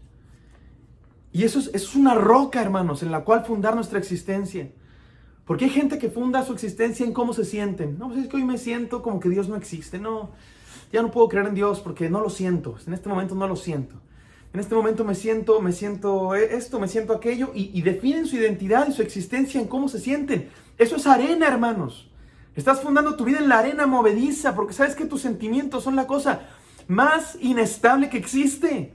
Y eso es una roca, hermanos, en la cual fundar nuestra existencia. Porque hay gente que funda su existencia en cómo se sienten. No, pues es que hoy me siento como que Dios no existe. No, ya no puedo creer en Dios porque no lo siento. En este momento no lo siento. En este momento me siento esto, me siento aquello. Y definen su identidad y su existencia en cómo se sienten. Eso es arena, hermanos. Estás fundando tu vida en la arena movediza porque sabes que tus sentimientos son la cosa más inestable que existe.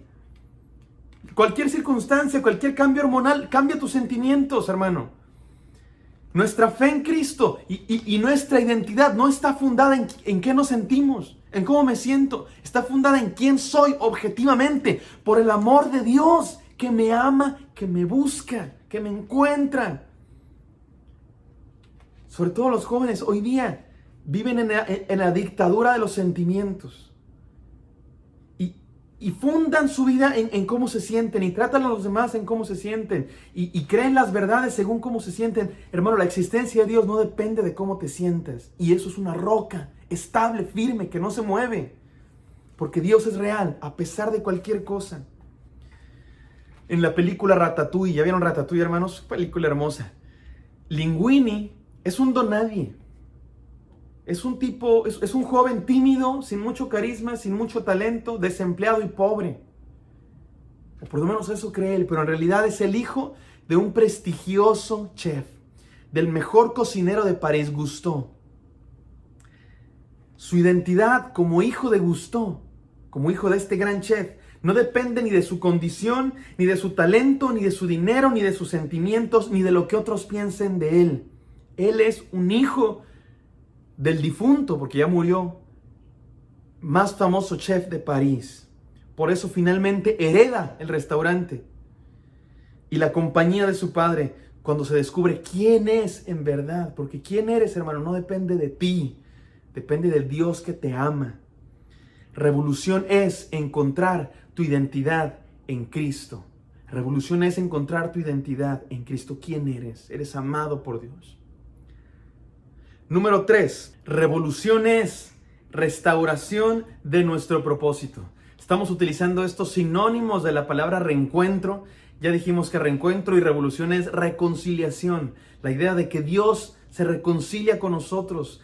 Cualquier circunstancia, cualquier cambio hormonal, cambia tus sentimientos, hermano. Nuestra fe en Cristo y nuestra identidad no está fundada en qué nos sentimos, en cómo me siento. Está fundada en quién soy objetivamente, por el amor de Dios que me ama, que me busca, que me encuentra. Sobre todo los jóvenes hoy día viven en la dictadura de los sentimientos. Y fundan su vida en cómo se sienten y tratan a los demás en cómo se sienten y creen las verdades según cómo se sienten. Hermano, la existencia de Dios no depende de cómo te sientes. Y eso es una roca estable, firme, que no se mueve. Porque Dios es real, a pesar de cualquier cosa. En la película Ratatouille, ¿ya vieron Ratatouille, hermanos? Película hermosa. Linguini es un donadie. Es un tipo, es un joven tímido, sin mucho carisma, sin mucho talento, desempleado y pobre. O por lo menos eso cree él, pero en realidad es el hijo de un prestigioso chef, del mejor cocinero de París, Gusteau. Su identidad como hijo de Gusteau, como hijo de este gran chef, no depende ni de su condición, ni de su talento, ni de su dinero, ni de sus sentimientos, ni de lo que otros piensen de él. Él es un hijo del difunto, porque ya murió, más famoso chef de París. Por eso finalmente hereda el restaurante y la compañía de su padre cuando se descubre quién es en verdad. Porque quién eres, hermano, no depende de ti, depende del Dios que te ama. Revolución es encontrar tu identidad en Cristo. Revolución es encontrar tu identidad en Cristo. ¿Quién eres? Eres amado por Dios. Número 3, revolución es restauración de nuestro propósito. Estamos utilizando estos sinónimos de la palabra reencuentro. Ya dijimos que reencuentro y revolución es reconciliación. La idea de que Dios se reconcilia con nosotros.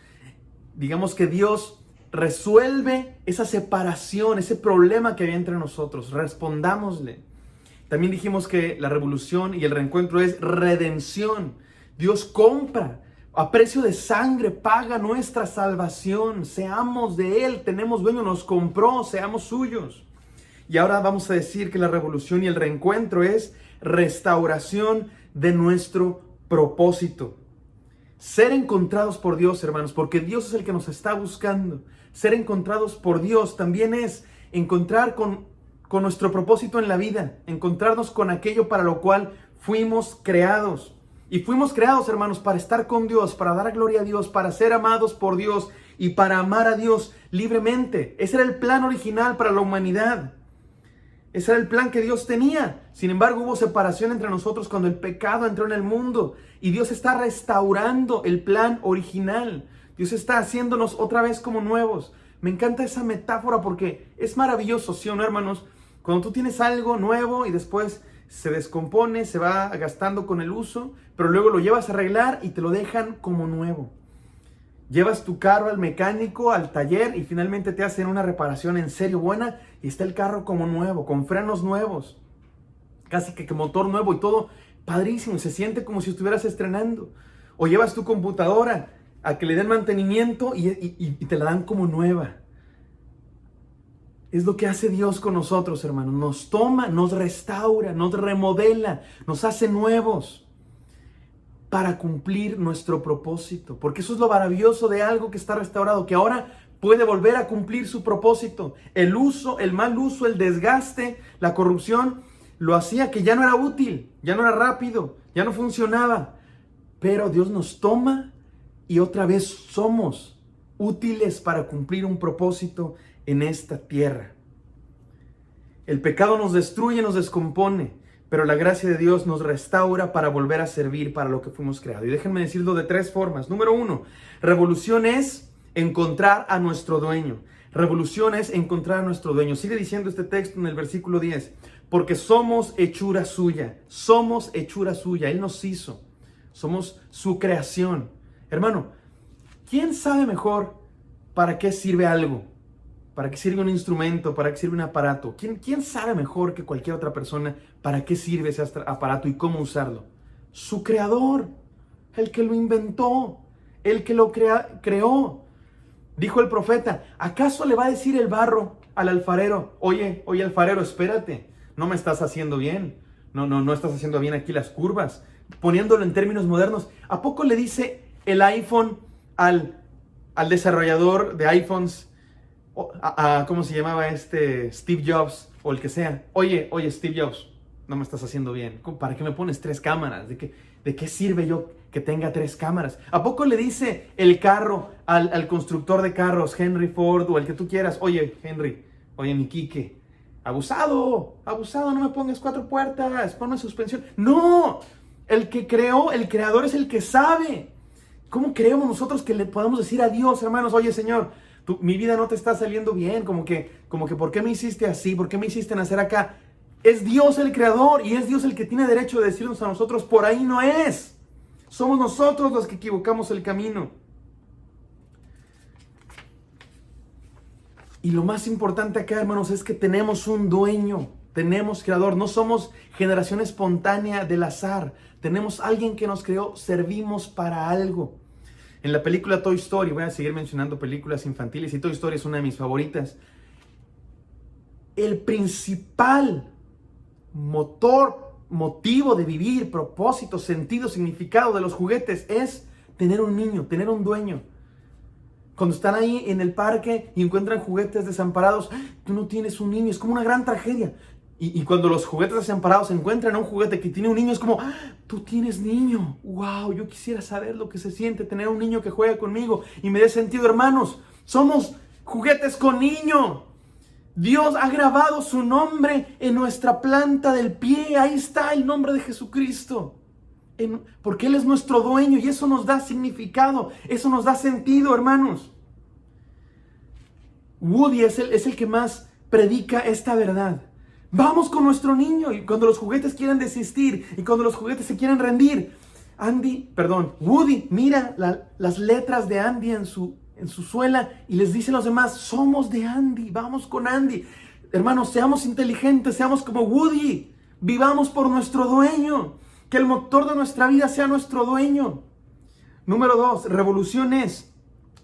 Digamos que Dios resuelve esa separación, ese problema que había entre nosotros. Respondámosle. También dijimos que la revolución y el reencuentro es redención. Dios compra. A precio de sangre paga nuestra salvación. Seamos de Él, tenemos dueño, nos compró, seamos suyos. Y ahora vamos a decir que la revolución y el reencuentro es restauración de nuestro propósito. Ser encontrados por Dios, hermanos, porque Dios es el que nos está buscando. Ser encontrados por Dios también es encontrar con nuestro propósito en la vida. Encontrarnos con aquello para lo cual fuimos creados. Y fuimos creados, hermanos, para estar con Dios, para dar gloria a Dios, para ser amados por Dios y para amar a Dios libremente. Ese era el plan original para la humanidad. Ese era el plan que Dios tenía. Sin embargo, hubo separación entre nosotros cuando el pecado entró en el mundo. Y Dios está restaurando el plan original. Dios está haciéndonos otra vez como nuevos. Me encanta esa metáfora porque es maravilloso, ¿sí o no, hermanos? Cuando tú tienes algo nuevo y después se descompone, se va gastando con el uso, pero luego lo llevas a arreglar y te lo dejan como nuevo. Llevas tu carro al mecánico, al taller y finalmente te hacen una reparación en serio buena y está el carro como nuevo, con frenos nuevos, casi que motor nuevo y todo padrísimo, se siente como si estuvieras estrenando. O llevas tu computadora a que le den mantenimiento y te la dan como nueva. Es lo que hace Dios con nosotros, hermanos. Nos toma, nos restaura, nos remodela, nos hace nuevos para cumplir nuestro propósito. Porque eso es lo maravilloso de algo que está restaurado, que ahora puede volver a cumplir su propósito. El uso, el mal uso, el desgaste, la corrupción, lo hacía que ya no era útil, ya no era rápido, ya no funcionaba. Pero Dios nos toma y otra vez somos útiles para cumplir un propósito en esta tierra. El pecado nos destruye, nos descompone, pero la gracia de Dios nos restaura para volver a servir para lo que fuimos creados. Y déjenme decirlo de 3 formas. Número 1, revolución es encontrar a nuestro dueño. Revolución es encontrar a nuestro dueño. Sigue diciendo este texto en el versículo 10. Porque somos hechura suya. Somos hechura suya. Él nos hizo. Somos su creación. Hermano, ¿quién sabe mejor para qué sirve algo? ¿Para qué sirve un instrumento? ¿Para qué sirve un aparato? ¿Quién sabe mejor que cualquier otra persona para qué sirve ese aparato y cómo usarlo? Su creador, el que lo inventó, el que lo creó. Dijo el profeta, ¿acaso le va a decir el barro al alfarero? Oye, alfarero, espérate, no me estás haciendo bien. No estás haciendo bien aquí las curvas. Poniéndolo en términos modernos, ¿a poco le dice el iPhone al desarrollador de iPhones? ¿Cómo se llamaba Steve Jobs o el que sea? Oye, Steve Jobs, no me estás haciendo bien. ¿Para qué me pones 3 cámaras? ¿De qué sirve yo que tenga 3 cámaras? ¿A poco le dice el carro al constructor de carros, Henry Ford o el que tú quieras? Oye, Henry, oye, mi Quique, abusado, no me pongas 4 puertas, ponme suspensión. ¡No! El que creó, el creador es el que sabe. ¿Cómo creemos nosotros que le podamos decir a Dios, hermanos, oye, Señor, mi vida no te está saliendo bien, como que ¿por qué me hiciste así? ¿Por qué me hiciste nacer acá? Es Dios el creador y es Dios el que tiene derecho de decirnos a nosotros, por ahí no es. Somos nosotros los que equivocamos el camino. Y lo más importante acá, hermanos, es que tenemos un dueño, tenemos creador, no somos generación espontánea del azar, tenemos alguien que nos creó, servimos para algo. En la película Toy Story, voy a seguir mencionando películas infantiles y Toy Story es una de mis favoritas. El principal motivo de vivir, propósito, sentido, significado de los juguetes es tener un niño, tener un dueño. Cuando están ahí en el parque y encuentran juguetes desamparados, tú no tienes un niño, es como una gran tragedia. Y cuando los juguetes desamparados encuentran a un juguete que tiene un niño, es como, tú tienes niño. ¡Wow! Yo quisiera saber lo que se siente tener un niño que juega conmigo y me dé sentido, hermanos. Somos juguetes con niño. Dios ha grabado su nombre en nuestra planta del pie. Ahí está el nombre de Jesucristo. Porque Él es nuestro dueño y eso nos da significado. Eso nos da sentido, hermanos. Woody es el que más predica esta verdad. Vamos con nuestro niño y cuando los juguetes quieran desistir y cuando los juguetes se quieran rendir, Woody mira las letras de Andy en su suela y les dice a los demás, somos de Andy, vamos con Andy. Hermanos, seamos inteligentes, seamos como Woody, vivamos por nuestro dueño, que el motor de nuestra vida sea nuestro dueño. Número 2, revolución es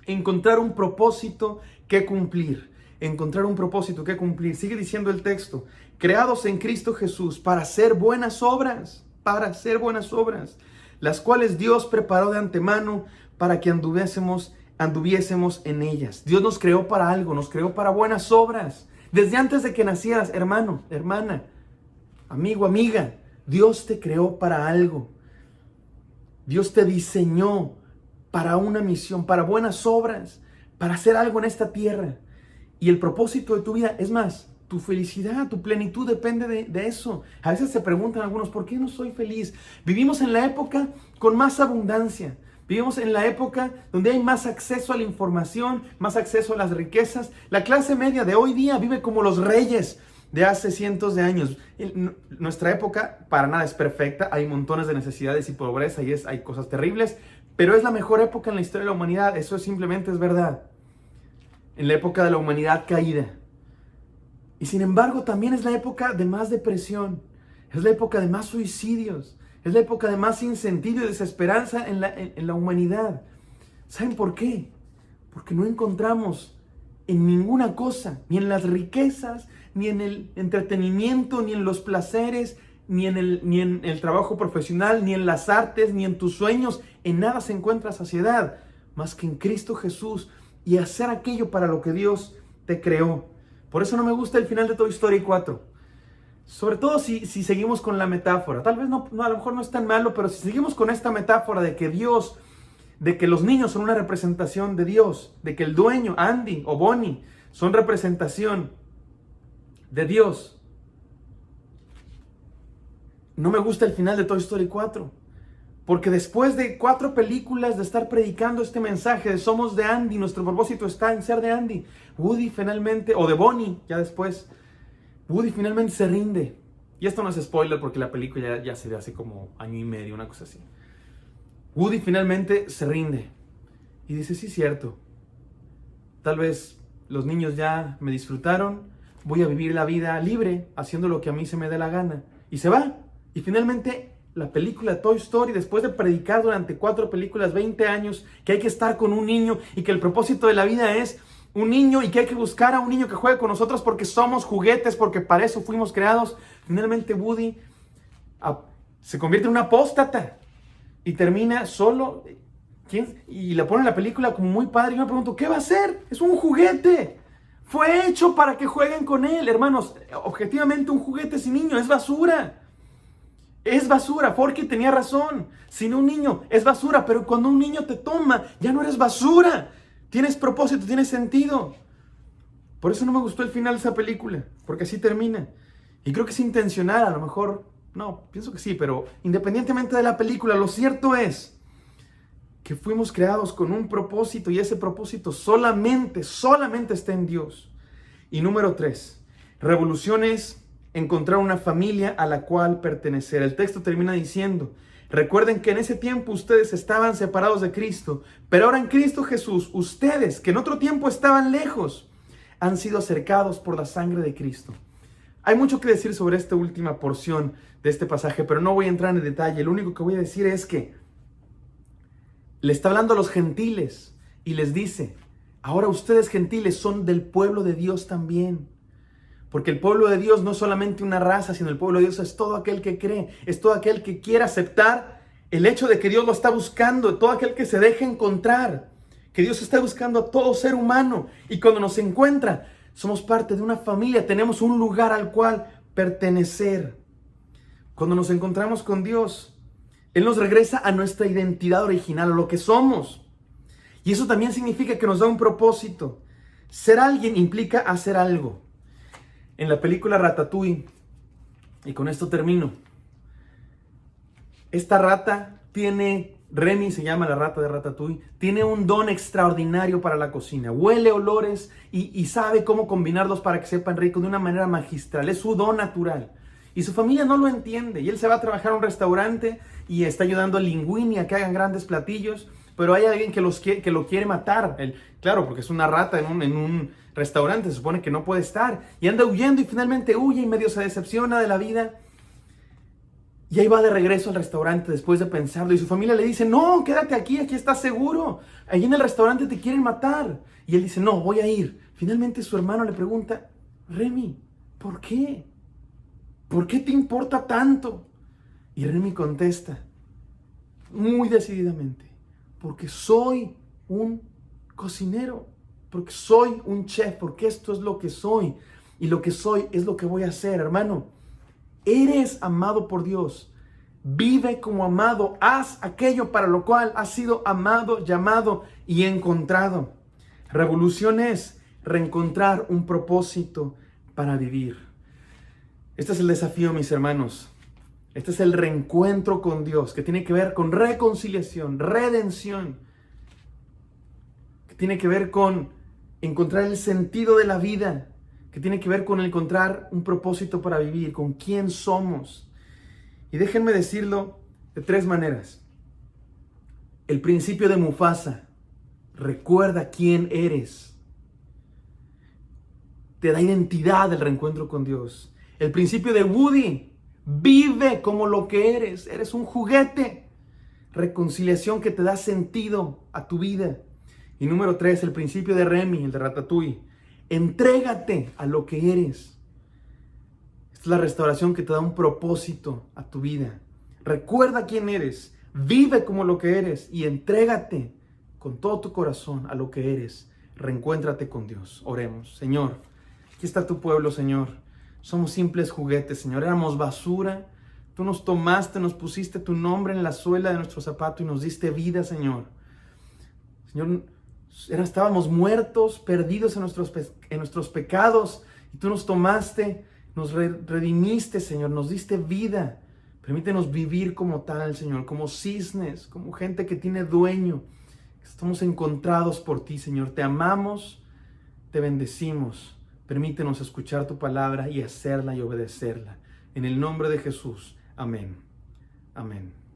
encontrar un propósito que cumplir. Encontrar un propósito que cumplir. Sigue diciendo el texto, creados en Cristo Jesús para hacer buenas obras, las cuales Dios preparó de antemano para que anduviésemos en ellas. Dios nos creó para algo, nos creó para buenas obras. Desde antes de que nacieras, hermano, hermana, amigo, amiga, Dios te creó para algo. Dios te diseñó para una misión, para buenas obras, para hacer algo en esta tierra. Y el propósito de tu vida, es más, tu felicidad, tu plenitud depende de eso. A veces se preguntan algunos, ¿por qué no soy feliz? Vivimos en la época con más abundancia. Vivimos en la época donde hay más acceso a la información, más acceso a las riquezas. La clase media de hoy día vive como los reyes de hace cientos de años. Nuestra época para nada es perfecta. Hay montones de necesidades y pobreza y hay cosas terribles. Pero es la mejor época en la historia de la humanidad. Eso simplemente es verdad. En la época de la humanidad caída. Y sin embargo también es la época de más depresión. Es la época de más suicidios. Es la época de más sinsentido y desesperanza en la humanidad. ¿Saben por qué? Porque no encontramos en ninguna cosa, ni en las riquezas, ni en el entretenimiento, ni en los placeres, ni en el trabajo profesional, ni en las artes, ni en tus sueños. En nada se encuentra saciedad, más que en Cristo Jesús y hacer aquello para lo que Dios te creó. Por eso no me gusta el final de Toy Story 4. Sobre todo si seguimos con la metáfora. Tal vez no, a lo mejor no es tan malo, pero si seguimos con esta metáfora de que Dios, de que los niños son una representación de Dios, de que el dueño, Andy o Bonnie, son representación de Dios. No me gusta el final de Toy Story 4. Porque después de 4 películas de estar predicando este mensaje de somos de Andy, nuestro propósito está en ser de Andy, Woody finalmente, o de Bonnie, ya después, Woody finalmente se rinde. Y esto no es spoiler porque la película ya se ve hace como año y medio, una cosa así. Woody finalmente se rinde y dice, sí, cierto, tal vez los niños ya me disfrutaron, voy a vivir la vida libre, haciendo lo que a mí se me dé la gana. Y se va, y finalmente la película Toy Story, después de predicar durante 4 películas, 20 años, que hay que estar con un niño y que el propósito de la vida es un niño y que hay que buscar a un niño que juegue con nosotros porque somos juguetes, porque para eso fuimos creados. Finalmente Woody se convierte en un apóstata y termina solo. Y le ponen la película como muy padre. Y yo me pregunto, ¿qué va a hacer? Es un juguete. Fue hecho para que jueguen con él. Hermanos, objetivamente un juguete sin niño es basura. Es basura. Forky tenía razón. Sin un niño es basura. Pero cuando un niño te toma, ya no eres basura. Tienes propósito, tienes sentido. Por eso no me gustó el final de esa película. Porque así termina. Y creo que es intencional, a lo mejor. No, pienso que sí, pero independientemente de la película, lo cierto es que fuimos creados con un propósito y ese propósito solamente está en Dios. Y número 3, revolución es encontrar una familia a la cual pertenecer. El texto termina diciendo, recuerden que en ese tiempo ustedes estaban separados de Cristo, pero ahora en Cristo Jesús, ustedes que en otro tiempo estaban lejos, han sido acercados por la sangre de Cristo. Hay mucho que decir sobre esta última porción de este pasaje, pero no voy a entrar en detalle. Lo único que voy a decir es que le está hablando a los gentiles y les dice, ahora ustedes gentiles son del pueblo de Dios también. Porque el pueblo de Dios no es solamente una raza, sino el pueblo de Dios es todo aquel que cree, es todo aquel que quiere aceptar el hecho de que Dios lo está buscando, todo aquel que se deja encontrar, que Dios está buscando a todo ser humano. Y cuando nos encuentra, somos parte de una familia, tenemos un lugar al cual pertenecer. Cuando nos encontramos con Dios, Él nos regresa a nuestra identidad original, a lo que somos. Y eso también significa que nos da un propósito. Ser alguien implica hacer algo. En la película Ratatouille, y con esto termino, esta rata tiene, Remy se llama la rata de Ratatouille, tiene un don extraordinario para la cocina. Huele olores y sabe cómo combinarlos para que sepan rico de una manera magistral. Es su don natural. Y su familia no lo entiende. Y él se va a trabajar a un restaurante y está ayudando a Linguini a que hagan grandes platillos. Pero hay alguien que lo quiere matar. Claro, porque es una rata en un restaurante. Se supone que no puede estar. Y anda huyendo y finalmente huye y medio se decepciona de la vida. Y ahí va de regreso al restaurante después de pensarlo. Y su familia le dice, no, quédate aquí estás seguro. Allí en el restaurante te quieren matar. Y él dice, no, voy a ir. Finalmente su hermano le pregunta, Remy, ¿por qué? ¿Por qué te importa tanto? Y Remy contesta, muy decididamente, porque soy un cocinero, porque soy un chef, porque esto es lo que soy. Y lo que soy es lo que voy a hacer, hermano. Eres amado por Dios. Vive como amado. Haz aquello para lo cual has sido amado, llamado y encontrado. Revolución es reencontrar un propósito para vivir. Este es el desafío, mis hermanos. Este es el reencuentro con Dios, que tiene que ver con reconciliación, redención, que tiene que ver con encontrar el sentido de la vida, que tiene que ver con encontrar un propósito para vivir, con quién somos. Y déjenme decirlo de 3 maneras. El principio de Mufasa, recuerda quién eres. Te da identidad el reencuentro con Dios. El principio de Woody, vive como lo que eres un juguete. Reconciliación que te da sentido a tu vida. Y número 3, el principio de Remy, el de Ratatouille, Entrégate a lo que eres. Esta es la restauración que te da un propósito a tu vida. Recuerda quién eres, vive como lo que eres y entrégate con todo tu corazón a lo que eres. Reencuéntrate con Dios. Oremos. Señor, aquí está tu pueblo, Señor. Somos simples juguetes, Señor. Éramos basura. Tú nos tomaste, nos pusiste tu nombre en la suela de nuestro zapato y nos diste vida, Señor. Señor, estábamos muertos, perdidos en nuestros pecados, y tú nos tomaste, nos redimiste, Señor, nos diste vida. Permítenos vivir como tal, Señor, como cisnes, como gente que tiene dueño. Estamos encontrados por ti, Señor. Te amamos, te bendecimos. Permítenos escuchar tu palabra y hacerla y obedecerla. En el nombre de Jesús. Amén. Amén.